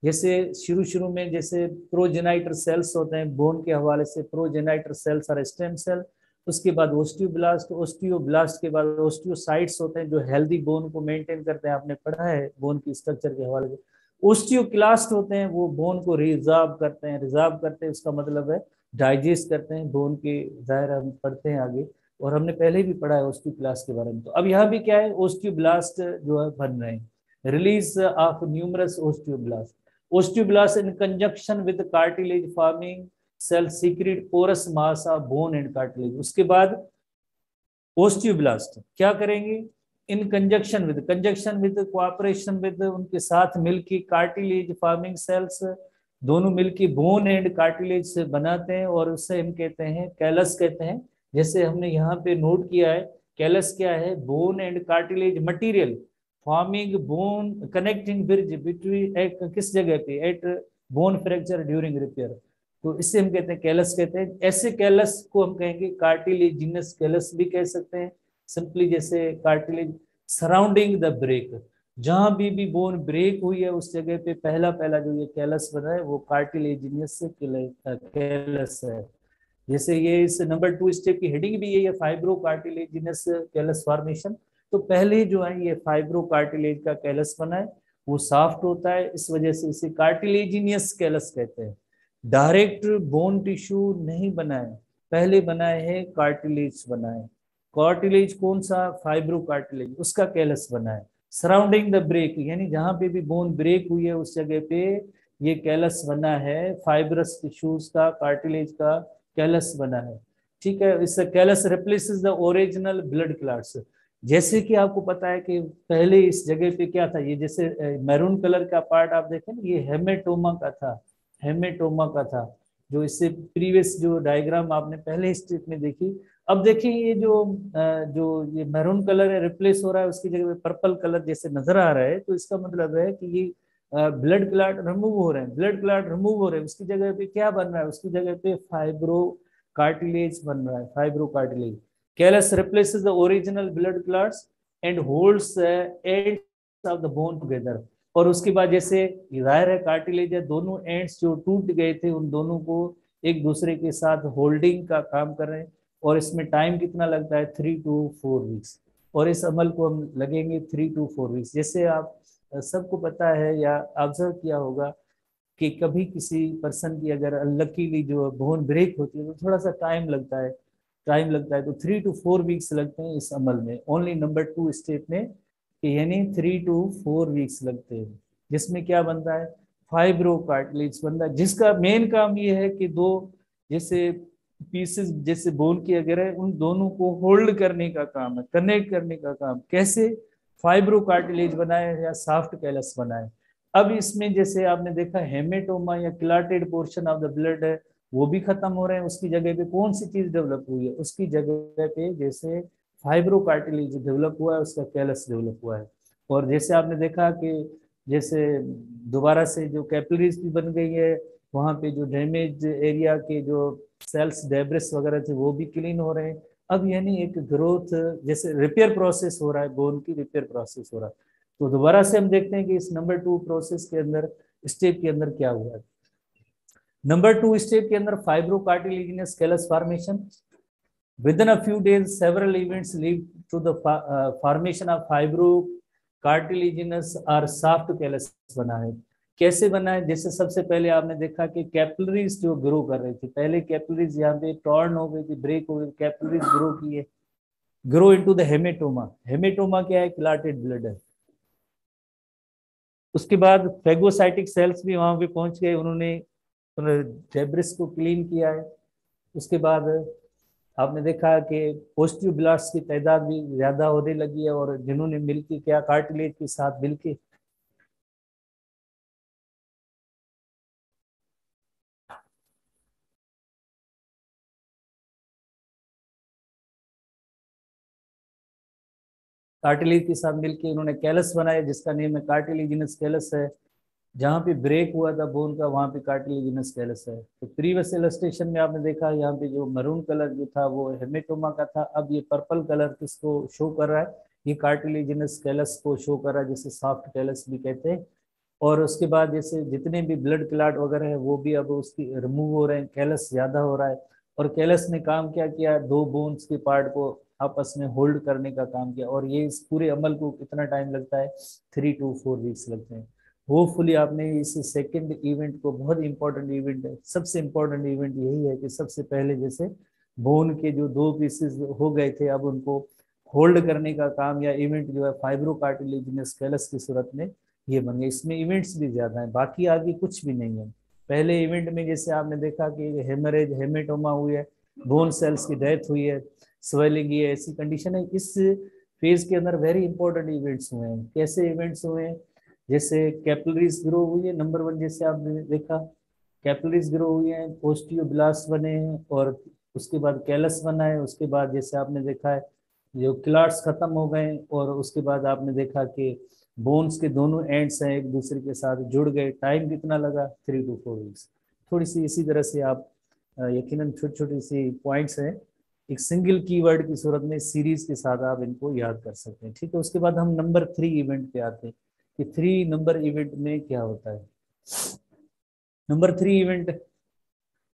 जैसे शुरू शुरू में जैसे प्रोजेनाइटर सेल्स होते हैं बोन के हवाले से, प्रोजेनाइटर सेल्स और स्टेम सेल, उसके बाद ओस्टियोब्लास्ट, ओस्टियोब्लास्ट के बाद ओस्टियोसाइट्स होते हैं जो हेल्दी बोन को मेंटेन करते हैं, आपने पढ़ा है बोन की स्ट्रक्चर के हवाले से। ओस्टियोक्लास्ट होते हैं वो बोन को रिजर्व करते हैं, रिजर्व करते हैं उसका मतलब है डाइजेस्ट करते हैं बोन के, जाहिर हम पढ़ते हैं आगे, और हमने पहले भी पढ़ा है ओस्टियोक्लास्ट के बारे में। तो अब यहाँ भी क्या है, ओस्टियोब्लास्ट जो है बन रहे हैं, release of numerous osteoblast. Osteoblasts in conjunction with cartilage forming cells secrete porous mass of bone and cartilage। उसके बाद ओस्टियोब्लास्ट क्या करेंगे, इन कंजक्शन विद कोऑपरेशन विद, उनके साथ मिलकर कार्टिलेज फॉर्मिंग सेल्स, दोनों मिलकर बोन एंड कार्टिलेज से बनाते हैं, और उससे हम कहते हैं कैलस कहते हैं। जैसे हमने यहाँ पे नोट किया है, कैलस क्या है, bone and cartilage material forming bone connecting bridge between, एक किस जगह पे, at bone fracture during repair. तो इससे हम कहते हैं कैलस कहते हैं। ऐसे कैलस को हम कहेंगे कार्टिलेजिनस कैलस भी कह सकते हैं, सिंपली जैसे कार्टिलेज सराउंडिंग द ब्रेक, जहां भी बोन ब्रेक हुई है उस जगह पे पहला पहला जो ये कैलस बना है वो कार्टिलेजिनस कैलस है। जैसे ये इस नंबर 2 स्टेप की हेडिंग भी ये फाइब्रो कार्टिलेजिनस कैलस फॉर्मेशन। तो पहले जो है ये फाइब्रो कार्टिलेज का कैलस बना है, वो सॉफ्ट होता है, इस वजह से इसे कार्टिलेजिनियस कैलस कहते हैं। डायरेक्ट बोन टिश्यू नहीं बनाए, पहले बनाए हैं कार्टिलेज बनाए, कार्टिलेज कौन सा, फाइब्रो कार्टिलेज, उसका कैलस बना है। सराउंडिंग द ब्रेक यानी जहां पे भी बोन ब्रेक हुई है उस जगह पे ये कैलस बना है, फाइब्रस टिश्यूज का, कार्टिलेज का कैलस बना है। ठीक है, इस callus replaces the original blood clots. जैसे कि आपको पता है कि पहले इस जगह पे क्या था, ये जैसे मैरून कलर का पार्ट आप देखें ना, ये हेमेटोमा का था, हेमेटोमा का था, जो इससे प्रीवियस जो डायग्राम आपने पहले स्टेप में देखी। अब देखिए ये जो ये मैरून कलर है रिप्लेस हो रहा है, उसकी जगह पे पर्पल कलर जैसे नजर आ रहा है, तो इसका मतलब है कि ये ब्लड क्लॉट रिमूव हो रहे हैं, ब्लड क्लॉट रिमूव हो रहे हैं, उसकी जगह पे क्या बन रहा है, उसकी जगह पे फाइब्रो कार्टिलेज बन रहा है, fibro cartilage. Callus replaces the original blood clots and holds the ends of the bone together. और उसके बाद जैसे जाहिर है कार्टिलेज है, दोनों एंड्स जो टूट गए थे उन दोनों को एक दूसरे के साथ होल्डिंग का काम कर रहे हैं। और इसमें टाइम कितना लगता है, 3 to 4 वीक्स। और इस अमल को हम लगेंगे 3 to 4 वीक्स। जैसे आप सबको पता है या ऑब्जर्व किया होगा कि कभी किसी पर्सन की अगर अनलकीली जो बोन ब्रेक होती है तो थोड़ा सा टाइम लगता है तो 3 to 4 वीक्स लगते हैं इस अमल में, ओनली नंबर 2 स्टेप में, कि यानी 3 to 4 वीक्स लगते हैं। जिसमें क्या बनता है, फाइब्रो कार्टिलेज बनता है, जिसका मेन काम ये है कि दो जैसे पीसेस जैसे बोन की अगर है उन दोनों को होल्ड करने का काम है, कनेक्ट करने का काम। कैसे, फाइब्रो कार्टिलेज बनाए या सॉफ्ट कैलस बनाए। अब इसमें जैसे आपने देखा हेमेटोमा या क्लाटेड पोर्शन ऑफ द ब्लड है वो भी खत्म हो रहे हैं, उसकी जगह पे कौन सी चीज डेवलप हुई है, उसकी जगह पे जैसे फाइब्रो कार्टिलेज डेवलप हुआ है, उसका कैलस डेवलप हुआ है। और जैसे आपने देखा कि जैसे दोबारा से जो कैपिलरीज भी बन गई है, वहाँ पे जो डैमेज एरिया के जो सेल्स डेब्रिस वगैरह थे वो भी क्लीन हो रहे हैं। अब यानी एक ग्रोथ जैसे रिपेयर प्रोसेस हो रहा है, बोन की रिपेयर प्रोसेस हो रहा है। तो दोबारा से हम देखते हैं कि इस नंबर 2 प्रोसेस के अंदर, स्टेप के अंदर क्या हुआ है। नंबर 2 स्टेप के अंदर fibro cartilaginous callus formation. Within a few days, several events lead to the formation of fibro cartilaginous or soft callus बना है। कैसे बना है, जैसे सबसे पहले आपने देखा कि कैपिलरीज जो ग्रो कर रही थी, पहले कैपिलरीज यहाँ पे टॉर्न हो गई थी, ब्रेक हो गई, कैपिलरीज ग्रो की है, grow into the haematoma. Haematoma क्या है, क्लाटेड ब्लड है। उसके बाद फेगोसाइटिक सेल्स भी वहां पे पहुंच गए, उन्होंने डेब्रिस को क्लीन किया है। उसके बाद आपने देखा कि पॉजिटिव ब्लास्ट की तादाद भी ज्यादा होने लगी है, और जिन्होंने मिलके क्या, कार्टिलेज के साथ मिलके कार्टिलेज के साथ मिलके उन्होंने कैलस बनाया, जिसका नेम है कार्टिलेजिनस कैलस है। जहाँ पे ब्रेक हुआ था बोन का वहाँ पे कार्टिलेजिनस कैलस है। तो प्रीवियस इलस्ट्रेशन में आपने देखा यहाँ पे जो मरून कलर जो था वो हेमेटोमा का था, अब ये पर्पल कलर किसको शो कर रहा है, ये कार्टिलेजिनस कैलस को शो कर रहा है, जिसे सॉफ्ट कैलस भी कहते हैं। और उसके बाद जैसे जितने भी ब्लड क्लॉट वगैरह है वो भी अब उसकी रिमूव हो रहे हैं, कैलस ज्यादा हो रहा है। और कैलस ने काम क्या किया, दो बोन्स के पार्ट को आपस में होल्ड करने का काम किया। और ये इस पूरे अमल को कितना टाइम लगता है, 3 to 4 वीक्स लगते हैं। होपफुली आपने इस सेकंड इवेंट को, बहुत इंपॉर्टेंट इवेंट है, सबसे इंपॉर्टेंट इवेंट यही है कि सबसे पहले जैसे बोन के जो दो पीसेस हो गए थे अब उनको होल्ड करने का काम या इवेंट जो है फाइब्रो कार्टिलेजिनस कैलस की सूरत में ये बन गया। इसमें इवेंट्स भी ज्यादा हैं, बाकी आगे कुछ भी नहीं है। पहले इवेंट में जैसे आपने देखा कि हेमरेज, हेमेटोमा हुई है, बोन सेल्स की डेथ हुई है, स्वेलिंग, ये ऐसी कंडीशन है। इस फेज के अंदर वेरी इंपॉर्टेंट इवेंट्स हुए हैं। कैसे इवेंट्स हुए हैं, जैसे कैपिलरीज ग्रो हुई है, नंबर 1 जैसे आपने देखा कैपिलरीज ग्रो हुई है, ओस्टियोब्लास्ट बने हैं, और उसके बाद कैलस बना है। उसके बाद जैसे आपने देखा है जो क्लाट्स खत्म हो गए, और उसके बाद आपने देखा कि बोन्स के दोनों एंड्स हैं एक दूसरे के साथ जुड़ गए। टाइम कितना लगा, 3 to 4 वीक्स। थोड़ी सी इसी तरह से आप यकीनन छोटी छोटी सी पॉइंट्स हैं, एक सिंगल कीवर्ड की सूरत में सीरीज के साथ आप इनको याद कर सकते हैं, ठीक है। उसके बाद हम नंबर 3 इवेंट पे आते हैं कि 3 नंबर इवेंट में क्या होता है। नंबर 3 इवेंट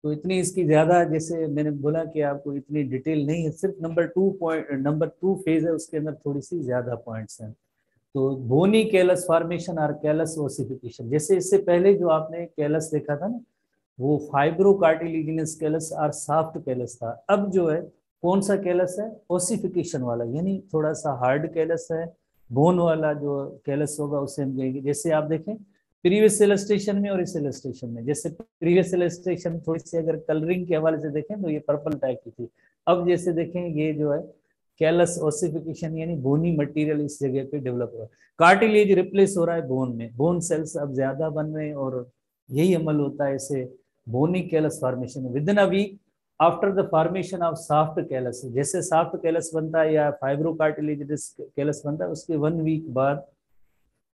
तो इतनी इसकी ज्यादा, जैसे मैंने बोला कि आपको इतनी डिटेल नहीं है, सिर्फ नंबर 2 फेज है, उसके अंदर थोड़ी सी ज्यादा पॉइंट्स हैं। तो बोनी कैलस फॉर्मेशन और कैलस ओसिफिकेशन, जैसे इससे पहले जो आपने कैलस देखा था ना वो फाइब्रो कार्टिलेजिनस कैलस और सॉफ्ट कैलस था। अब जो है कौन सा कैलस है, ओसिफिकेशन वाला, यानी थोड़ा सा हार्ड कैलस है। बोन वाला जो कैलस होगा उसे हम कहेंगे। जैसे आप देखें प्रीवियस इलस्ट्रेशन में और इस इलस्ट्रेशन में, जैसे प्रीवियस इलस्ट्रेशन थोड़ी सी अगर कलरिंग के हवाले से देखें तो ये पर्पल टाइप की थी। अब जैसे देखें ये जो है कैलस ओसिफिकेशन, यानी बोनी मटेरियल इस जगह पे डेवलप हो रहा है, कार्टिलेज रिप्लेस हो रहा है बोन में, बोन सेल्स अब ज्यादा बन रहे हैं, और यही अमल होता है इसे bony callus formation. Within a week after the formation of soft callus, जैसे सॉफ्ट कैलस बनता है या फाइब्रो कार्टिलेजिनस कैलस बनता है, उसके 1 वीक बाद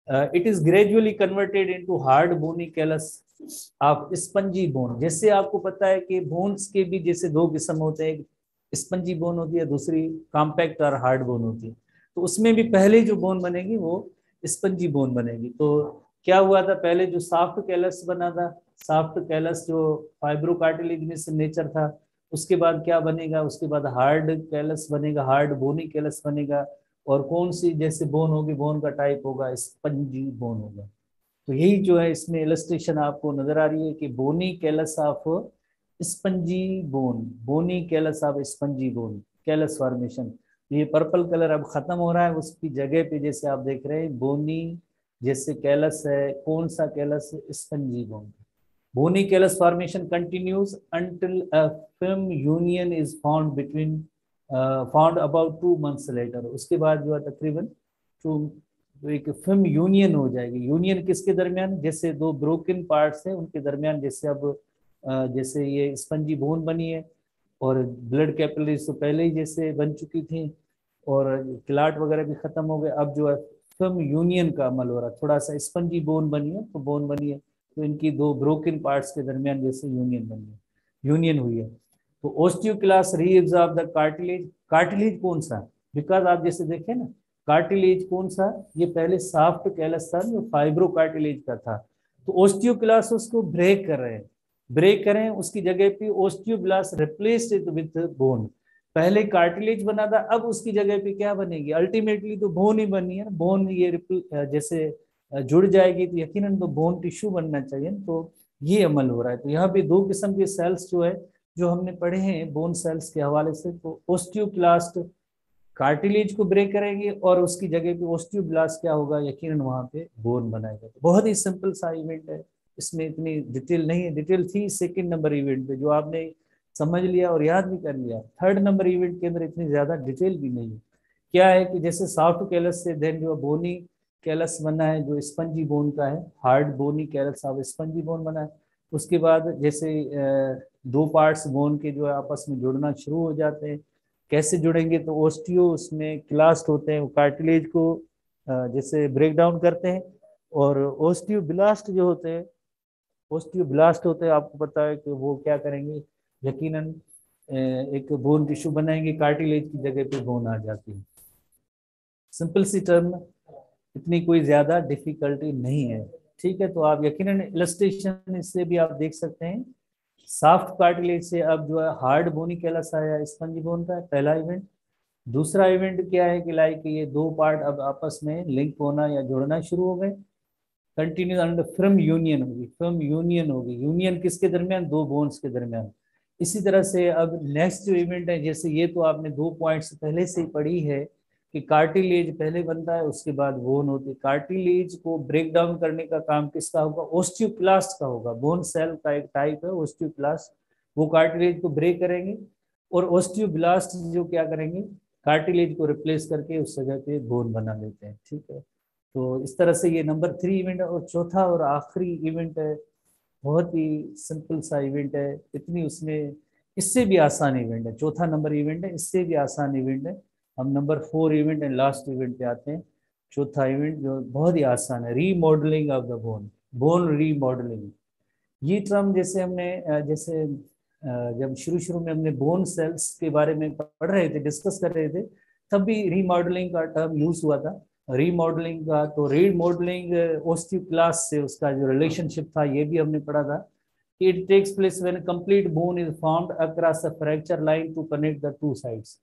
it is gradually converted into hard bony callus of spongy bone. जैसे आपको पता है कि बोन्स के भी जैसे दो किस्म होते हैं, स्पंजी बोन होती है, दूसरी कॉम्पैक्ट और हार्ड बोन होती है। तो उसमें भी पहले जो बोन बनेगी वो स्पंजी बोन बनेगी। तो क्या हुआ था, पहले जो सॉफ्ट कैलस बना था, सॉफ्ट कैलस जो फाइब्रोकार्टिलेजिनस नेचर था, उसके बाद क्या बनेगा, उसके बाद हार्ड कैलस बनेगा, हार्ड बोनी कैलस बनेगा। और कौन सी जैसे बोन होगी, बोन का टाइप होगा स्पंजी बोन होगा। तो यही जो है इसमें इलस्ट्रेशन आपको नजर आ रही है कि bony callus of spongy bone, bony callus of spongy bone, callus formation. ये पर्पल कलर अब खत्म हो रहा है, उसकी जगह पे जैसे आप देख रहे हैं बोनी जैसे कैलस है, कौन सा callus, spongy bone. Bony callus formation continues until a film union is found between, found about 2 months later. उसके बाद जो है तकरीबन टू, तो एक फिल्म यूनियन हो जाएगी। यूनियन किसके दरमियान, जैसे दो ब्रोकन पार्ट्स हैं उनके दरमियान, जैसे अब जैसे ये स्पंजी बोन बनी है और ब्लड कैपिलरीज तो पहले ही जैसे बन चुकी थी और क्लाट वगैरह भी खत्म हो गए। अब जो है फिल्म यूनियन का अमल हो रहा है, थोड़ा सा स्पंजी बोन बनी है तो बोन बनी है, तो इनकी दो ब्रोकन पार्ट्स के दरमियान जैसे यूनियन बनी है, यूनियन हुई है। तो osteoclast reabsorb the cartilage, cartilage कौन सा, बिकॉज आप जैसे देखें ना, कार्टिलेज कौन सा, ये पहले सॉफ्ट कैलस था जो फाइब्रो कार्टिलेज का था। तो ओस्टियोक्लास्ट उसको ब्रेक कर रहे हैं, ब्रेक करें उसकी जगह पे osteoblast replaced it with bone. पहले कार्टिलेज बना था, अब उसकी जगह पे क्या बनेगी, अल्टीमेटली तो बोन ही बनी है ना, बोन ये जैसे जुड़ जाएगी तो यकीनन तो बोन टिश्यू बनना चाहिए। तो ये अमल हो रहा है। तो यहाँ पे दो किस्म के सेल्स जो है जो हमने पढ़े हैं बोन सेल्स के हवाले से, तो ओस्टियोक्लास्ट कार्टिलेज को ब्रेक करेंगे और उसकी जगह पे ओस्टियोब्लास्ट क्या होगा, यकीनन वहां पे बोन बनाएगा। तो बहुत ही सिंपल सा इवेंट है, इसमें इतनी डिटेल नहीं है, डिटेल थी सेकंड नंबर इवेंट पे जो आपने समझ लिया और याद भी कर लिया। थर्ड नंबर इवेंट के अंदर इतनी ज्यादा डिटेल भी नहीं है। क्या है कि जैसे सॉफ्ट कैलस से देन जो बोनी कैलस बना है जो स्पंजी बोन का है, hard bony callus of spongy bone बना है। उसके बाद जैसे दो पार्ट्स बोन के जो है आपस में जुड़ना शुरू हो जाते हैं। कैसे जुड़ेंगे, तो ओस्टियो उसमें क्लास्ट होते हैं, वो कार्टिलेज को जैसे ब्रेक डाउन करते हैं। और ओस्टियोब्लास्ट जो होते हैं, ओस्टियोब्लास्ट होते हैं, आपको पता है कि वो क्या करेंगे, यकीनन एक बोन टिश्यू बनाएंगे, कार्टिलेज की जगह पे बोन आ जाती है। सिंपल सी टर्म, इतनी कोई ज्यादा डिफिकल्टी नहीं है। ठीक है, तो आप यकीनन इलस्ट्रेशन इससे भी आप देख सकते हैं। सॉफ्ट कार्टिलेज से अब जो है हार्ड बोनी कैलस आया, स्पंजी बोन का पहला इवेंट। दूसरा इवेंट क्या है कि लाइक ये दो पार्ट अब आपस में लिंक होना या जुड़ना शुरू हो गए, कंटिन्यू अंडर फिल्म यूनियन होगी, फिल्म यूनियन होगी, यूनियन किसके दरमियान, दो बोन्स के दरमियान। इसी तरह से अब नेक्स्ट जो इवेंट है, जैसे ये तो आपने 2 पॉइंट्स पहले से ही पढ़ी है कि कार्टिलेज पहले बनता है उसके बाद बोन होती है। कार्टिलेज को ब्रेक डाउन करने का काम किसका होगा, ओस्टियोक्लास्ट का होगा। बोन सेल का एक टाइप है ओस्टियोक्लास्ट, वो कार्टिलेज को ब्रेक करेंगे और ओस्टियोब्लास्ट जो क्या करेंगे, कार्टिलेज को रिप्लेस करके उस जगह पे बोन बना लेते हैं। ठीक है, तो इस तरह से ये नंबर 3 इवेंट है। और चौथा और आखिरी इवेंट है, बहुत ही सिंपल सा इवेंट है, इतनी उसमें इससे भी आसान इवेंट है, चौथा नंबर इवेंट है, इससे भी आसान इवेंट है। हम number 4 event and last event पे आते हैं। चौथा इवेंट जो बहुत ही आसान है, remodelling of the bone, bone remodelling. ये टर्म जैसे हमने जैसे जब शुरू शुरू में हमने बोन सेल्स के बारे में पढ़ रहे थे, डिस्कस कर रहे थे, तब भी रीमॉडलिंग का टर्म यूज हुआ था। रीमॉडलिंग का तो रीमॉडलिंग ओस्टियोक्लास्ट से उसका जो रिलेशनशिप था ये भी हमने पढ़ा था। It takes place when complete bone is formed across a fracture line to connect the two sides.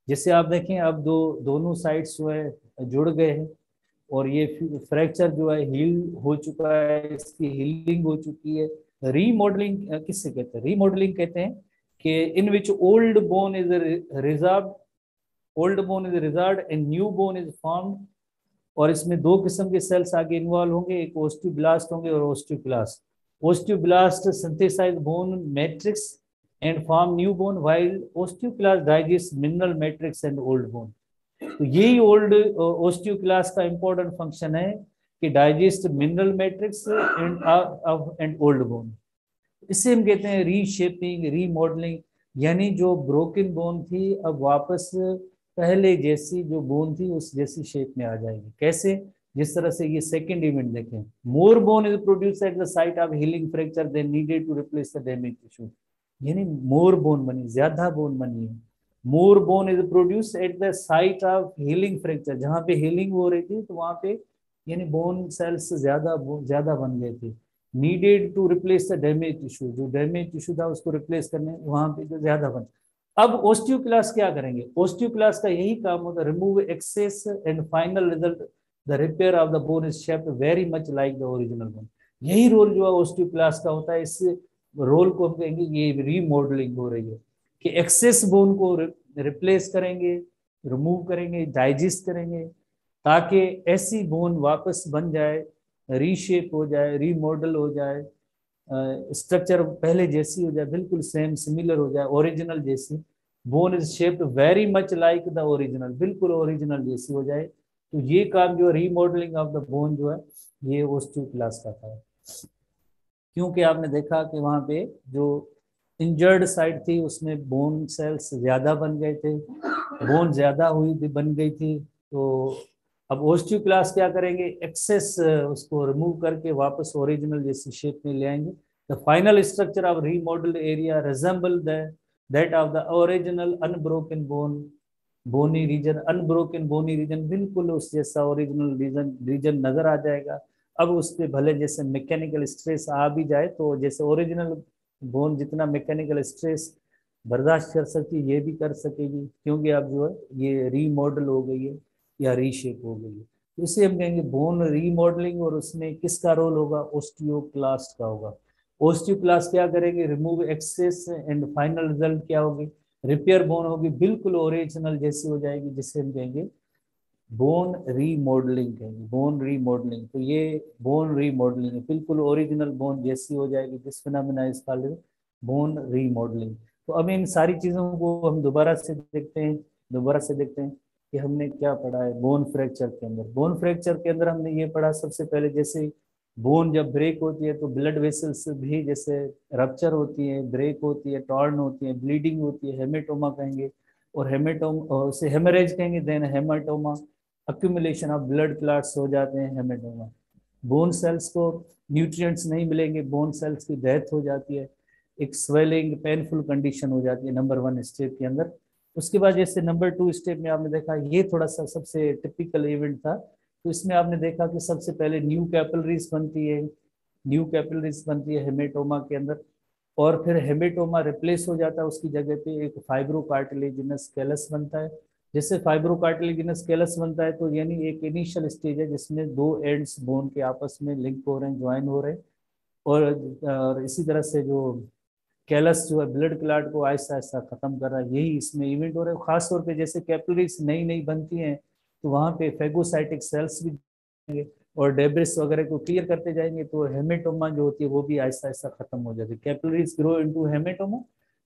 जैसे आप देखें अब दोनों साइड्स जो है जुड़ गए हैं और ये फ्रैक्चर जो है हील हो चुका है, इसकी हीलिंग हो चुकी है। रीमॉडलिंग किससे कहते हैं, रीमॉडलिंग कहते हैं कि in which old bone is reserve, old bone is reserve and new bone is formed. और इसमें दो किस्म के सेल्स आगे इन्वॉल्व होंगे, एक ओस्टियोब्लास्ट होंगे और osteoclast. Osteoblast synthesise bone matrix and form new bone, while osteoclast digest mineral matrix and old bone. तो यही ओल्ड ओस्टियोक्लास्ट का इंपॉर्टेंट फंक्शन है कि digest mineral matrix and old bone. इसे हम कहते हैं रीशेपिंग, रीमॉडलिंग, यानी जो ब्रोकन बोन थी अब वापस पहले जैसी जो बोन थी उस जैसी शेप में आ जाएगी। कैसे, जिस तरह से ये सेकंड इवेंट देखें, more bone is produce at the site of healing fracture then needed to replace the damage tissue. यानी मोर बोन बनी, ज्यादा बोन बनी है। More bone is produce at the site of healing fracture, जहाँ पे हीलिंग हो रही थी तो वहाँ पे यानी बोन सेल्स ज्यादा ज्यादा बन गए थे। Needed to replace the damage tissue, जो डैमेज टिश्यू था उसको रिप्लेस करने वहाँ पे जो ज्यादा बन। अब ओस्टियोक्लास्ट क्या करेंगे, ओस्टियोक्लास्ट का यही काम होता है, remove excess and final result the repair of the bone is shaped very much like the original bone. यही रोल जो है ओस्टियोक्लास्ट का होता है। इस रोल को हम कहेंगे ये रीमॉडलिंग हो रही है कि एक्सेस बोन को रिप्लेस करेंगे, रिमूव करेंगे, डाइजेस्ट करेंगे, ताकि ऐसी बोन वापस बन जाए, रीशेप हो जाए, रीमॉडल हो जाए, स्ट्रक्चर पहले जैसी हो जाए, बिल्कुल सेम सिमिलर हो जाए, ओरिजिनल जैसी। Bone is shaped very much like the original, बिल्कुल ओरिजिनल जैसी हो जाए। तो ये काम जो रीमॉडलिंग ऑफ द बोन जो है ये ओस्टियोक्लास्ट का था। क्योंकि आपने देखा कि वहाँ पे जो इंजर्ड साइड थी उसमें बोन सेल्स ज्यादा बन गए थे, बोन ज्यादा हुई थी, बन गई थी। तो अब ओस्टियोक्लास्ट क्या करेंगे, एक्सेस उसको रिमूव करके वापस ओरिजिनल जैसी शेप में ले आएंगे। The final structure of remodelled area resemble that of the original unbroken bone bony region. Unbroken bony region बिल्कुल उस जैसा ओरिजिनल रीजन रीजन नजर आ जाएगा। अब उस पे भले जैसे मैकेनिकल स्ट्रेस आ भी जाए तो जैसे ओरिजिनल बोन जितना मैकेनिकल स्ट्रेस बर्दाश्त कर सकती है ये भी कर सकेगी, क्योंकि अब जो है ये रीमॉडल हो गई है या रीशेप हो गई है। तो इसे हम कहेंगे बोन रीमॉडलिंग। और उसमें किसका रोल होगा, ओस्टियोक्लास्ट का होगा। ओस्टियोक्लास्ट क्या करेंगे, remove excess and final result क्या होगी, रिपेयर बोन होगी, बिल्कुल ओरिजिनल जैसी हो जाएगी, जिसे हम कहेंगे बोन रीमॉडलिंग कहेंगे, बोन रीमॉडलिंग। तो ये बोन रीमॉडलिंग है, बिल्कुल ओरिजिनल बोन जैसी हो जाएगी, जिस phenomena is called bone remodelling. तो अब इन सारी चीजों को हम दोबारा से देखते हैं कि हमने क्या पढ़ा है बोन फ्रैक्चर के अंदर। बोन फ्रैक्चर के अंदर हमने ये पढ़ा सबसे पहले, जैसे बोन जब ब्रेक होती है तो ब्लड वेसल्स भी जैसे रप्चर होती है, ब्रेक होती है, टॉर्न होती है, ब्लीडिंग होती है, हेमेटोमा कहेंगे। और हेमेटोमा से हेमरेज कहेंगे, then hematoma, accumulation of blood clots हो जाते हैं हेमेटोमा। बोन सेल्स को न्यूट्रिएंट्स नहीं मिलेंगे, बोन सेल्स की डेथ हो जाती है, एक स्वेलिंग पेनफुल कंडीशन हो जाती है नंबर 1 स्टेप के अंदर। उसके बाद जैसे नंबर 2 स्टेप में आपने देखा, ये थोड़ा सा सबसे टिपिकल इवेंट था। तो इसमें आपने देखा कि सबसे पहले न्यू कैपिलरीज बनती है, न्यू कैपिलरीज बनती है हेमेटोमा के अंदर। और फिर हेमेटोमा रिप्लेस हो जाता है, उसकी जगह पे एक फाइब्रोकार्टिलेजिनस कैलस बनता है। जैसे फाइब्रोकार्टिलेजिनस कैलस बनता है तो यानी एक इनिशियल स्टेज है जिसमें दो एंड्स बोन के आपस में लिंक हो रहे हैं, ज्वाइन हो रहे हैं। और इसी तरह से जो कैलस जो है ब्लड क्लॉट को आहिस्ता आहिस्ता खत्म कर रहा है, यही इसमें इवेंट हो रहा है। खासतौर पे जैसे कैपिलरीज नई नई बनती हैं तो वहाँ पे फेगोसाइटिक सेल्स भी जाएंगे और डेब्रिस वगैरह को क्लियर करते जाएंगे, तो हेमेटोमा जो होती है वो भी आहिस्ता आहिस्ता खत्म हो जाती है। Capillaries grow into hematoma,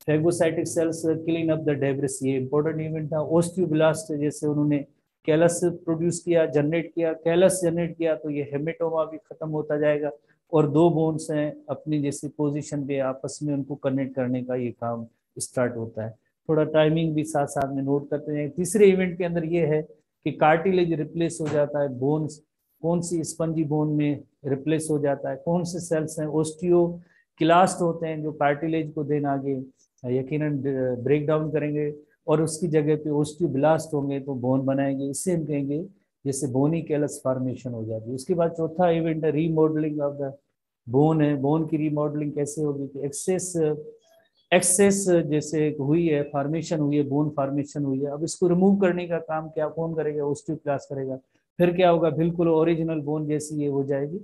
phagocytic cells clean up the debris, ये इंपॉर्टेंट इवेंट था। ओस्टियोब्लास्ट जैसे उन्होंने कैलस प्रोड्यूस किया, जनरेट किया, कैलस जनरेट किया, तो ये हेमेटोमा भी खत्म होता जाएगा। और दो बोन्स हैं अपनी जैसी पोजीशन पे, आपस में उनको कनेक्ट करने का ये काम स्टार्ट होता है। थोड़ा टाइमिंग भी साथ साथ में नोट करते हैं। तीसरे इवेंट के अंदर ये है कि कार्टिलेज रिप्लेस हो जाता है, बोन्स कौन सी स्पंजी बोन में रिप्लेस हो जाता है, कौन से सेल्स हैं, ओस्टियो क्लास्ट होते हैं जो कार्टिलेज को देन आगे यकीनन ब्रेक डाउन करेंगे और उसकी जगह पे ओस्टियोब्लास्ट होंगे तो बोन बनाएंगे, इससे हम कहेंगे जैसे बोनी कैलस फॉर्मेशन हो जाती है। उसके बाद चौथा इवेंट है रीमॉडलिंग ऑफ द बोन है। बोन की रीमॉडलिंग कैसे होगी कि एक्सेस एक्सेस जैसे हुई है, फॉर्मेशन हुई है, बोन फॉर्मेशन हुई है, अब इसको रिमूव करने का काम क्या कौन करेगा, ओस्टियोक्लास्ट करेगा। फिर क्या होगा, बिल्कुल ओरिजिनल बोन जैसी ये हो जाएगी,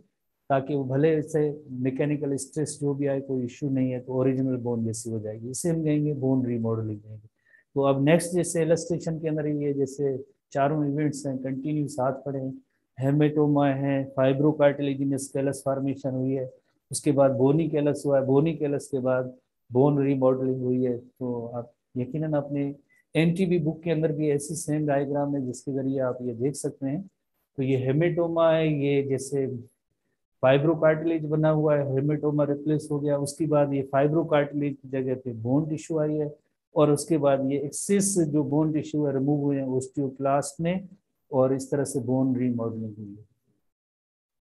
ताकि वो भले से मैकेनिकल स्ट्रेस जो भी आए कोई इश्यू नहीं है, तो ओरिजिनल बोन जैसी हो जाएगी, इसे हम कहेंगे बोन रीमॉडलिंग कहेंगे। तो अब नेक्स्ट जैसे इलस्ट्रेशन के अंदर ये जैसे चारों इवेंट्स हैं कंटिन्यू साथ पड़े हैं, हेमेटोमा है, फाइब्रोकार्टिलेजिनस कैलस फॉर्मेशन हुई है, उसके बाद बोनी कैलस हुआ है, बोनी कैलस के बाद बोन रीमॉडलिंग हुई है। तो आप यकीनन अपने एनटीबी बुक के अंदर भी ऐसी सेम डायग्राम है जिसके जरिए आप ये देख सकते हैं। तो ये हेमेटोमा है, ये जैसे फाइब्रोकार्टिलेज बना हुआ है, हेमेटोमा रिप्लेस हो गया, उसके बाद ये फाइब्रोकार्टिलेज की जगह पे बोन टिश्यू आई है, और उसके बाद ये एक्सिस जो बोन टिश्यू है रिमूव हुए हैं ओस्टियोक्लास्ट में, और इस तरह से बोन रीमॉडलिंग हुई है।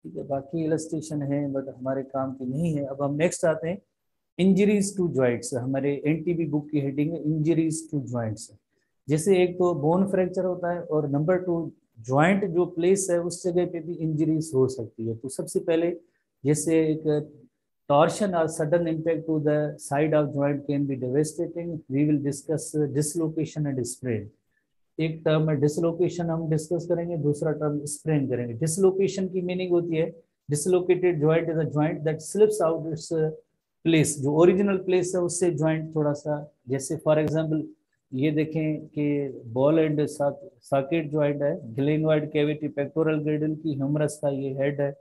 ठीक है, बाकी इलस्ट्रेशन है बट हमारे काम की नहीं है। अब हम नेक्स्ट आते हैं इंजरीज टू जॉइंट्स। हमारे एनटीबी बुक की हेडिंग है इंजरीज टू जॉइंट्स। जैसे एक तो बोन फ्रैक्चर होता है और नंबर 2 जॉइंट जो प्लेस है उस जगह पे भी इंजरीज हो सकती है। तो सबसे पहले जैसे एक torsion or sudden impact to the side of joint can be devastating. We will discuss dislocation and sprain. एक टर्म है डिसलोकेशन हम डिस्कस करेंगे, दूसरा टर्म स्प्रेन करेंगे। डिसलोकेशन की मीनिंग होती है dislocated joint is a joint that slips out its place, जो ओरिजिनल प्लेस है उससे जॉइंट थोड़ा सा, जैसे फॉर एग्जांपल ये देखें कि बॉल एंड सॉकेट जॉइंट है, ग्लेनोइड कैविटी पेक्टोरल ग्रेडल की ह्यूमरस का ये हेड है।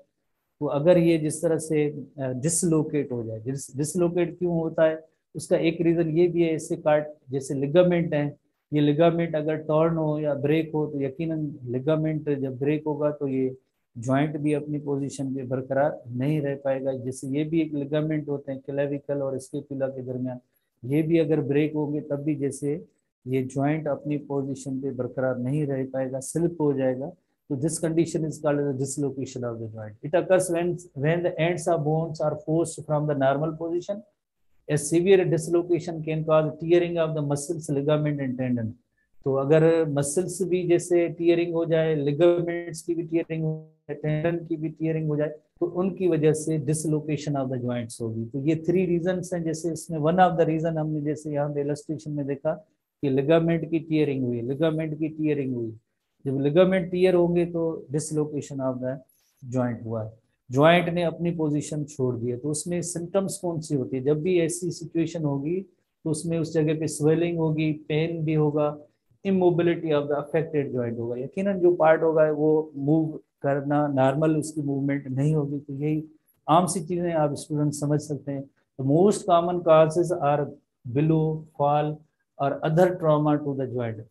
तो अगर ये जिस तरह से डिसलोकेट हो जाए, डिसलोकेट क्यों होता है उसका एक रीजन ये भी है, इससे काट जैसे लिगामेंट है, ये लिगामेंट अगर टॉर्न हो या ब्रेक हो तो यकीनन लिगामेंट जब ब्रेक होगा तो ये जॉइंट भी अपनी पोजीशन पे बरकरार नहीं रह पाएगा। जैसे ये भी एक लिगामेंट होते हैं क्लेविकल और स्कैपुला के दरमियान, ये भी अगर ब्रेक होंगे तब भी जैसे ये जॉइंट अपनी पोजीशन पे बरकरार नहीं रह पाएगा, स्लिप हो जाएगा। So this condition is called as a dislocation of the joint. It occurs when the ends of bones are forced from the normal position. A severe dislocation can cause tearing of the muscles, ligament and tendon. तो अगर मसल्स भी जैसे टीयरिंग हो जाए, लिगामेंट्स की भी टीयरिंग हो जाए, टेंडन की भी टीयरिंग हो जाए, तो उनकी वजह से डिसलोकेशन ऑफ द जॉइंट्स होगी। तो ये 3 रीजंस हैं। जैसे इसमें वन ऑफ द रीजन हमने जैसे यहाँ पे इलस्ट्रेशन में देखा कि लिगामेंट की टीयरिंग हुई, लिगामेंट की टीयरिंग हुई। जब लिगामेंट टीयर होंगे तो डिसलोकेशन ऑफ द जॉइंट हुआ है, जॉइंट ने अपनी पोजीशन छोड़ दी है। तो उसमें सिम्टम्स कौन सी होती है, जब भी ऐसी सिचुएशन होगी तो उसमें उस जगह पे स्वेलिंग होगी, पेन भी होगा, immobility of the affected joint होगा, यकीनन जो पार्ट होगा वो मूव करना नॉर्मल उसकी मूवमेंट नहीं होगी। तो यही आम सी चीजें आप स्टूडेंट समझ सकते हैं। तो most common causes are below, fall और other trauma to the joint.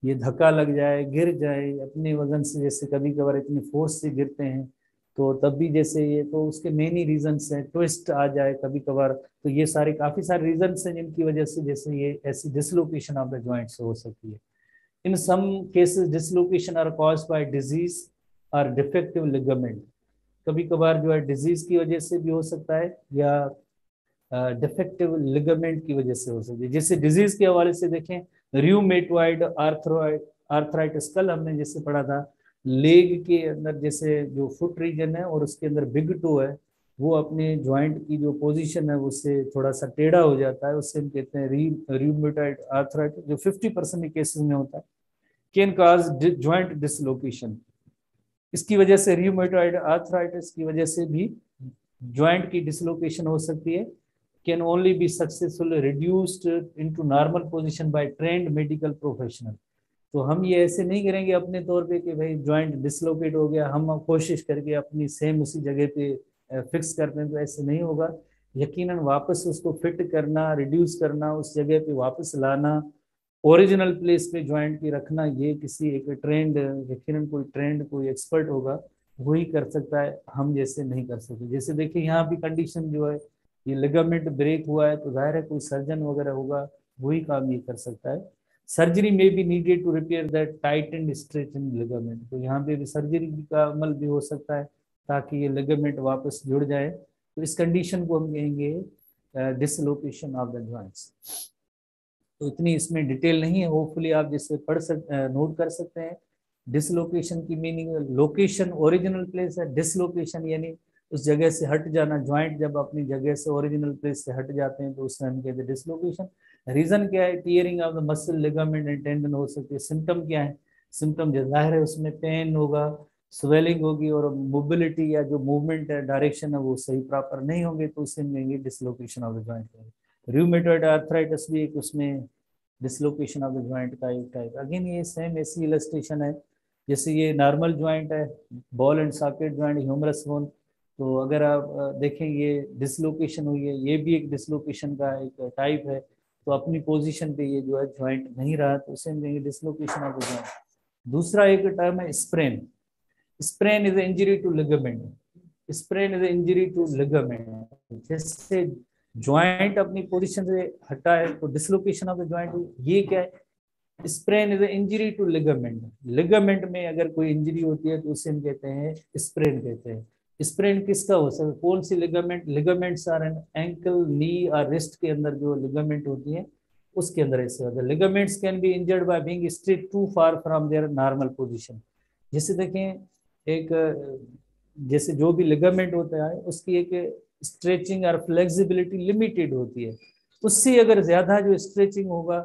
ये धक्का लग जाए, गिर जाए अपने वजन से, जैसे कभी कभार इतनी फोर्स से गिरते हैं तो तब भी जैसे ये, तो उसके मेन ही रीजंस हैं, ट्विस्ट आ जाए कभी कभार, तो ये सारे काफी सारे रीजंस हैं जिनकी वजह से जैसे ये ऐसी डिसलोकेशन ऑफ द जॉइंट्स हो सकती है। In some cases dislocation are caused by disease और डिफेक्टिव लिगामेंट। कभी कभार जो है डिजीज की वजह से भी हो सकता है या डिफेक्टिव लिगामेंट की वजह से हो सकती है। जैसे डिजीज के हवाले से देखें, रियूमेटॉइड आर्थराइटिस, कल हमने जैसे पढ़ा था लेग के अंदर जैसे जो फुट रीजन है और उसके अंदर बिग टो है, वो अपने जॉइंट की जो पोजीशन है उससे थोड़ा सा टेढ़ा हो जाता है, उससे हम कहते हैं रियूमेटॉइड आर्थराइटिस, जो 50% के केसेस में होता है। कैन कॉज जॉइंट डिसलोकेशन, इसकी वजह से रियूमेटॉइड आर्थराइटिस की वजह से भी जॉइंट की डिसलोकेशन हो सकती है। Can only B successfully reduced into normal position by trend medical professional. तो हम ये ऐसे नहीं करेंगे अपने तौर पे कि भाई जॉइंट डिसलोकेट हो गया हम कोशिश करके अपनी सेम उसी जगह पे फिक्स करते हैं, तो ऐसे नहीं होगा। यकीनन वापस उसको फिट करना, रिड्यूस करना, उस जगह पे वापस लाना, ओरिजिनल प्लेस पे जॉइंट की रखना, ये किसी एक ट्रेंड, यकीनन कोई ट्रेंड कोई एक्सपर्ट होगा वही कर सकता है, हम जैसे नहीं कर सकते। जैसे देखिए यहाँ भी कंडीशन जो है, ये लिगामेंट ब्रेक हुआ है तो जाहिर है कोई सर्जन वगैरह होगा वही काम ये कर सकता है। सर्जरी में भी needed to repair that tightened stretched ligament, तो यहाँ पे भी सर्जरी का अमल भी हो सकता है ताकि ये लिगामेंट वापस जुड़ जाए। तो इस कंडीशन को हम कहेंगे डिसलोकेशन ऑफ द जॉइंट्स। तो इतनी इसमें डिटेल नहीं है, होपफुली आप जिससे नोट कर सकते हैं। डिसलोकेशन की मीनिंग, लोकेशन ओरिजिनल प्लेस है, डिसलोकेशन यानी उस जगह से हट जाना, जॉइंट जब अपनी जगह से ओरिजिनल प्लेस से हट जाते हैं तो उससे हम कहते हैं डिसलोकेशन। रीजन क्या है, tearing of the muscle, ligament and tendon हो सकती है। सिम्टम क्या है, सिम्टम जो जाहिर है उसमें पेन होगा, स्वेलिंग होगी और मोबिलिटी या जो मूवमेंट है डायरेक्शन है वो सही प्रॉपर नहीं होंगे, तो उसे मिलेंगे dislocation of the joint. Rheumatoid arthritis भी एक उसमें डिसलोकेशन ऑफ द जॉइंट का एक टाइप। अगेन ये सेम ऐसी इलस्ट्रेशन है जैसे ये नॉर्मल जॉइंट है, ball and socket joint, humerus bone. तो अगर आप देखें ये डिसलोकेशन हुई है, ये भी एक डिसलोकेशन का एक टाइप है। तो अपनी पोजीशन पे ये जो है जॉइंट नहीं रहा तो उसे हम कहेंगे डिसलोकेशन ऑफ द जॉइंट। दूसरा एक टर्म है sprain. Sprain is injury to ligament, sprain is injury to ligament. जैसे जॉइंट अपनी पोजीशन से हटा है तो डिसलोकेशन ऑफ द जॉइंट, ये क्या है, sprain is injury to ligament. Ligament में अगर कोई इंजरी होती है तो उसे हम कहते हैं स्प्रेन कहते हैं। स्प्रेन किसका हो सकता है, कौन सी ligament, ligaments are in ankle, knee और रिस्ट के अंदर जो लिगामेंट होती है उसके अंदर ऐसे होता है। Ligaments can be injured by being stretched too far from their normal position. जैसे देखें एक जैसे जो भी लिगामेंट होता है उसकी एक स्ट्रेचिंग और फ्लेक्सिबिलिटी लिमिटेड होती है। उससे अगर ज्यादा जो स्ट्रेचिंग होगा,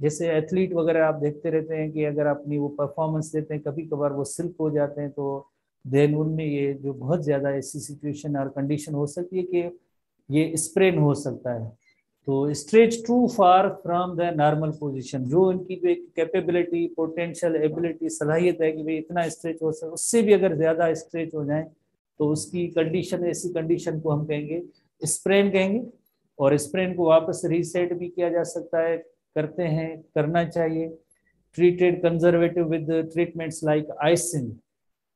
जैसे एथलीट वगैरह आप देखते रहते हैं कि अगर अपनी वो परफॉर्मेंस देते हैं कभी कभार वो स्लिप हो जाते हैं, तो देन उनमें ये जो बहुत ज्यादा ऐसी सिचुएशन और कंडीशन हो सकती है कि ये स्प्रेन हो सकता है। तो stretch too far from the normal position, जो उनकी जो एक कैपेबिलिटी पोटेंशियल एबिलिटी सलाहियत है कि भाई इतना स्ट्रेच हो सकता, उससे भी अगर ज्यादा स्ट्रेच हो जाए तो उसकी कंडीशन, ऐसी कंडीशन को हम कहेंगे स्प्रेन कहेंगे। और स्प्रेन को वापस रीसेट भी किया जा सकता है, करते हैं, करना चाहिए। Treated conservative with treatments like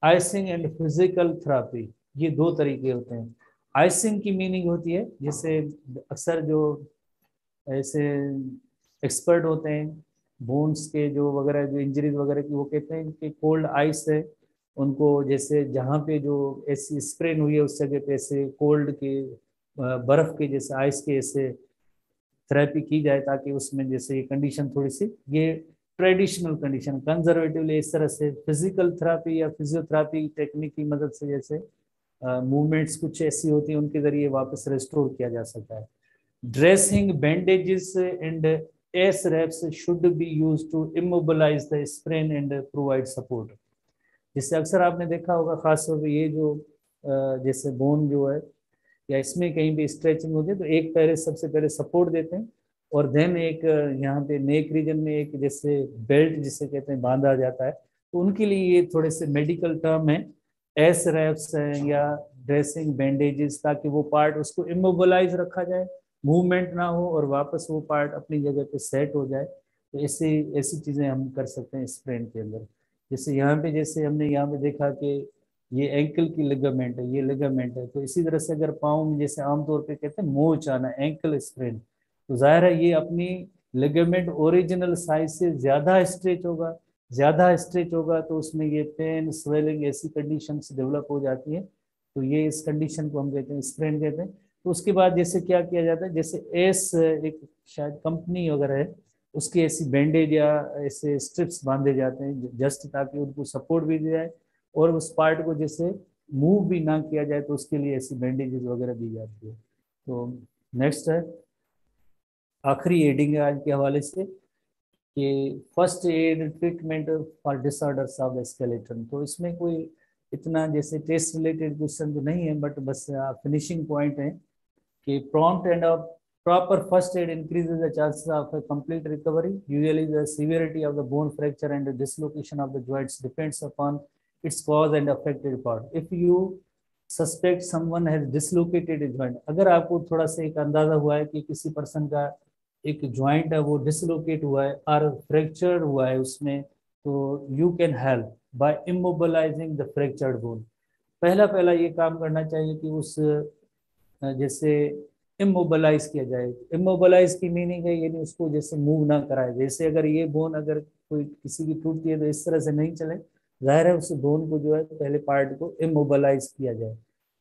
icing and physical therapy. ये दो तरीके होते हैं। आइसिंग की मीनिंग होती है, जैसे अक्सर जो ऐसे एक्सपर्ट होते हैं बोन्स के जो वगैरह जो इंजरीज वगैरह की, वो कहते हैं कि कोल्ड आइस है उनको, जैसे जहाँ पे जो ऐसी स्प्रेन हुई है उस जगह पे ऐसे कोल्ड के बर्फ के जैसे आइस के ऐसे थेरेपी की जाए, ताकि उसमें जैसे ये कंडीशन थोड़ी सी, ये ट्रेडिशनल कंडीशन। कंजर्वेटिवली इस तरह से फिजिकल थेरेपी या फिजियोथेरेपी टेक्निक की मदद से जैसे मूवमेंट्स कुछ ऐसी होती है उनके जरिए वापस रेस्टोर किया जा सकता है। Dressing bandages and ace wraps should be used to immobilise the sprain and provide support. जिससे अक्सर आपने देखा होगा खासतौर पर ये जो जैसे बोन जो है या इसमें कहीं भी स्ट्रेचिंग होती है तो एक पैर सबसे पहले सपोर्ट देते हैं, और देन एक यहाँ पे नेक रीजन में एक जैसे बेल्ट जिसे कहते हैं बांधा जाता है। तो उनके लिए ये थोड़े से मेडिकल टर्म है, एस रैप्स है या ड्रेसिंग बैंडेजेस, ताकि वो पार्ट उसको इमोबलाइज रखा जाए, मूवमेंट ना हो और वापस वो पार्ट अपनी जगह पे सेट हो जाए। तो ऐसी ऐसी चीज़ें हम कर सकते हैं स्प्रेन के अंदर। जैसे यहाँ पे जैसे हमने यहाँ पे देखा कि ये एंकल की लिगामेंट है, ये लिगामेंट है, तो इसी तरह से अगर पाँव में जैसे आमतौर पे कहते हैं मोच आना, एंकल स्प्रेन, तो जाहिर है ये अपनी लिगामेंट ओरिजिनल साइज से ज़्यादा स्ट्रेच होगा तो उसमें ये पेन स्वेलिंग ऐसी कंडीशंस डेवलप हो जाती है। तो ये इस कंडीशन को हम कहते हैं स्प्रेन कहते हैं। तो उसके बाद जैसे क्या किया जाता है, जैसे एस एक शायद कंपनी वगैरह है उसकी ऐसी बैंडेज या ऐसे स्ट्रिप्स बांधे जाते हैं जस्ट ताकि उनको सपोर्ट भी दिया जाए और उस पार्ट को जैसे मूव भी ना किया जाए, तो उसके लिए ऐसी बैंडेजेस वगैरह दी जाती है। तो नेक्स्ट है आखिरी एडिंग है आज के हवाले से कि first aid treatment for disorders of the skeleton. तो इसमें कोई इतना जैसे टेस्ट रिलेटेड क्वेश्चन तो नहीं है, बट बस फिनिशिंग पॉइंट है कि prompt and a proper first aid increases the chances of a complete recovery. Usually the severity of the bone fracture and the dislocation of the joints depends upon its cause and affected part. If you suspect someone has dislocated a joint, अगर आपको थोड़ा सा एक अंदाजा हुआ है कि किसी पर्सन का एक ज्वाइंट है वो डिसलोकेट हुआ है और फ्रैक्चर हुआ है उसमें, तो you can help by immobilising the fractured bone. पहला पहला ये काम करना चाहिए कि उस जैसे इमोबलाइज किया जाए। इमोबलाइज की मीनिंग है यानी उसको जैसे मूव ना कराए। जैसे अगर ये बोन अगर कोई किसी की टूटती है तो इस तरह से नहीं चले, जाहिर है उस बोन को जो है पहले पार्ट को इमोबलाइज किया जाए,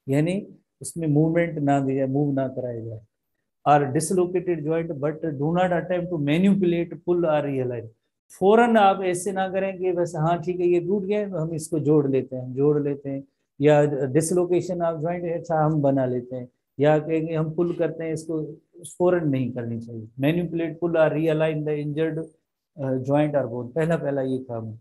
यानी उसमें मूवमेंट ना दिया, मूव ना कराया जाए। Or dislocated joint but do not attempt to manipulate pull or रियलाइज। फौरन आप ऐसे ना करें कि बस हाँ ठीक है ये टूट गया तो हम इसको जोड़ लेते हैं, या डिसलोकेशन ऑफ जॉइंट अच्छा हम बना लेते हैं, या कहेंगे हम पुल करते हैं इसको, फौरन नहीं करनी चाहिए। Manipulate pull or realign the injured joint or bone, पहला पहला ये काम है।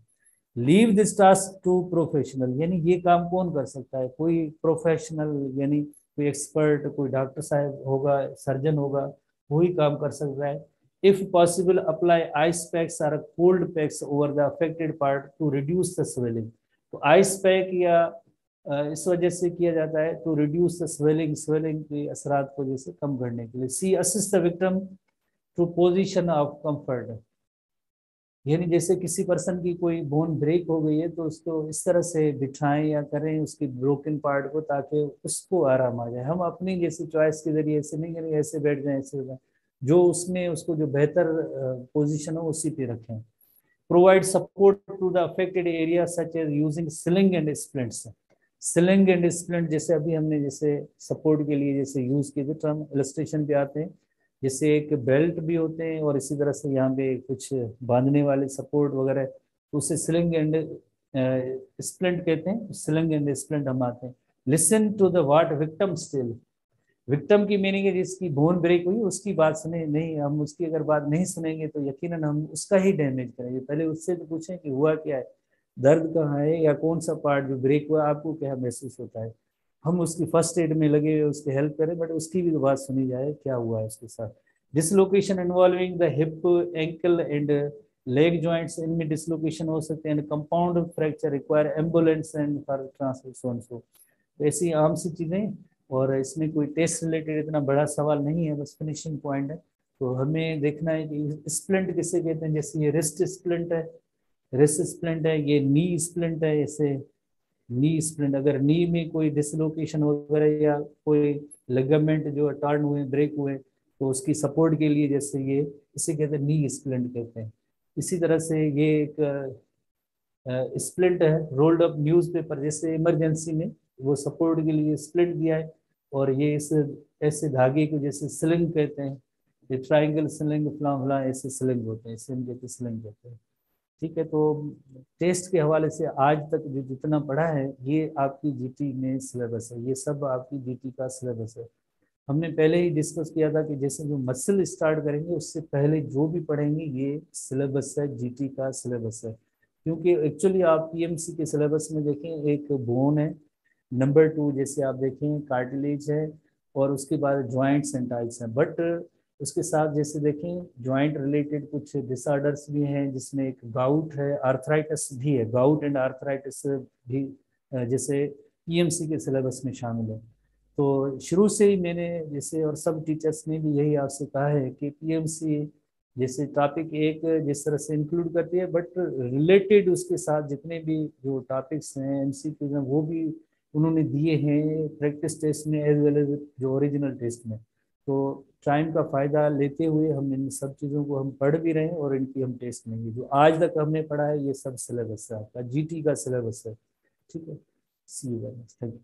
Leave this task to professional, यानी ये काम कौन कर सकता है, कोई प्रोफेशनल यानी कोई एक्सपर्ट, कोई डॉक्टर साहब होगा, सर्जन होगा, वही काम कर सकता है। If possible apply ice packs or cold packs over the affected part to reduce the swelling. तो आइस पैक या इस वजह से किया जाता है टू रिड्यूस द स्वेलिंग के असरात को जैसे कम करने के लिए। C assist the victim to position of comfort, यानी जैसे किसी पर्सन की कोई बोन ब्रेक हो गई है तो उसको इस तरह से बिठाएं या करें उसकी ब्रोकन पार्ट को ताकि उसको आराम आ जाए। हम अपनी जैसे चॉइस के जरिए ऐसे नहीं करें ऐसे बैठ जाए ऐसे जाए, जो उसमें उसको जो बेहतर पोजीशन हो उसी पे रखें। Provide support to the affected area such as using sling and splints. Sling and splint जैसे अभी हमने जैसे सपोर्ट के लिए जैसे यूज किए थे, तो हम इलस्ट्रेशन पे आते हैं, जैसे एक बेल्ट भी होते हैं और इसी तरह से यहाँ पे कुछ बांधने वाले सपोर्ट वगैरह, तो उसे स्लिंग एंड स्प्लिंट कहते हैं। स्लिंग एंड स्प्लिंट हम आते हैं। Listen to the what victim still. Victim की मीनिंग है जिसकी बोन ब्रेक हुई उसकी बात सुने नहीं, हम उसकी अगर बात नहीं सुनेंगे तो यकीनन हम उसका ही डैमेज करेंगे। पहले उससे तो पूछें कि हुआ क्या है, दर्द कहाँ है, या कौन सा पार्ट जो ब्रेक हुआ, आपको क्या महसूस होता है। हम उसकी फर्स्ट एड में लगे हुए उसकी हेल्प करें, बट उसकी भी बात सुनी जाए क्या हुआ है उसके साथ। Dislocation involving the hip, ankle and leg joints, इनमें डिसलोकेशन हो सकते हैं। Compound fracture require ambulance and for transfer. तो ऐसी आम सी चीज़ें, और इसमें कोई टेस्ट रिलेटेड इतना बड़ा सवाल नहीं है, बस फिनिशिंग पॉइंट है। तो हमें देखना है कि स्प्लिंट किसे कहते हैं। जैसे ये रिस्ट स्प्लिंट है, रिस्ट स्प्लिंट है, ये नी स्प्लिंट है। ऐसे नी स्प्लिंट, अगर नी में कोई डिसलोकेशन वगैरह या कोई लिगामेंट जो टर्न हुए, ब्रेक हुए, तो उसकी सपोर्ट के लिए जैसे ये, इसे कहते हैं नी स्प्लिंट कहते हैं। इसी तरह से ये एक स्प्लिंट है रोल्ड अप न्यूज़पेपर, जैसे इमरजेंसी में वो सपोर्ट के लिए स्प्लिंट दिया है। और ये इस ऐसे धागे को जैसे स्लिंग कहते हैं, ये ट्राइंगल स्लिंग फला फला ऐसे स्लिंग होते हैं, इसे हम कहते हैं स्लिंग कहते हैं। ठीक है, तो टेस्ट के हवाले से आज तक जो जितना पढ़ा है ये आपकी जीटी में सिलेबस है, ये सब आपकी जीटी का सिलेबस है। हमने पहले ही डिस्कस किया था कि जैसे जो मसल स्टार्ट करेंगे उससे पहले जो भी पढ़ेंगे ये सिलेबस है, जीटी का सिलेबस है। क्योंकि एक्चुअली आप पीएमसी के सिलेबस में देखें, एक बोन है, नंबर 2 जैसे आप देखें कार्टिलेज है, और उसके बाद जॉइंट्स एंड टाइल्स हैं। बट उसके साथ जैसे देखें जॉइंट रिलेटेड कुछ डिसऑर्डर्स भी हैं, जिसमें एक गाउट है, आर्थराइटिस भी है, गाउट एंड आर्थराइटिस भी जैसे पीएमसी के सिलेबस में शामिल है। तो शुरू से ही मैंने जैसे, और सब टीचर्स ने भी यही आपसे कहा है कि पीएमसी जैसे टॉपिक एक जिस तरह से इंक्लूड करती है, बट रिलेटेड उसके साथ जितने भी जो टॉपिक्स हैं एमसीक्यूज हैं वो भी उन्होंने दिए हैं प्रैक्टिस टेस्ट में एज वेल एज जो ओरिजिनल टेस्ट में। तो टाइम का फ़ायदा लेते हुए हम इन सब चीज़ों को हम पढ़ भी रहे हैं और इनकी हम टेस्ट लेंगे। जो आज तक हमने पढ़ा है ये सब सिलेबस है, आपका जीटी का सिलेबस है। ठीक है, सी यू, थैंक यू।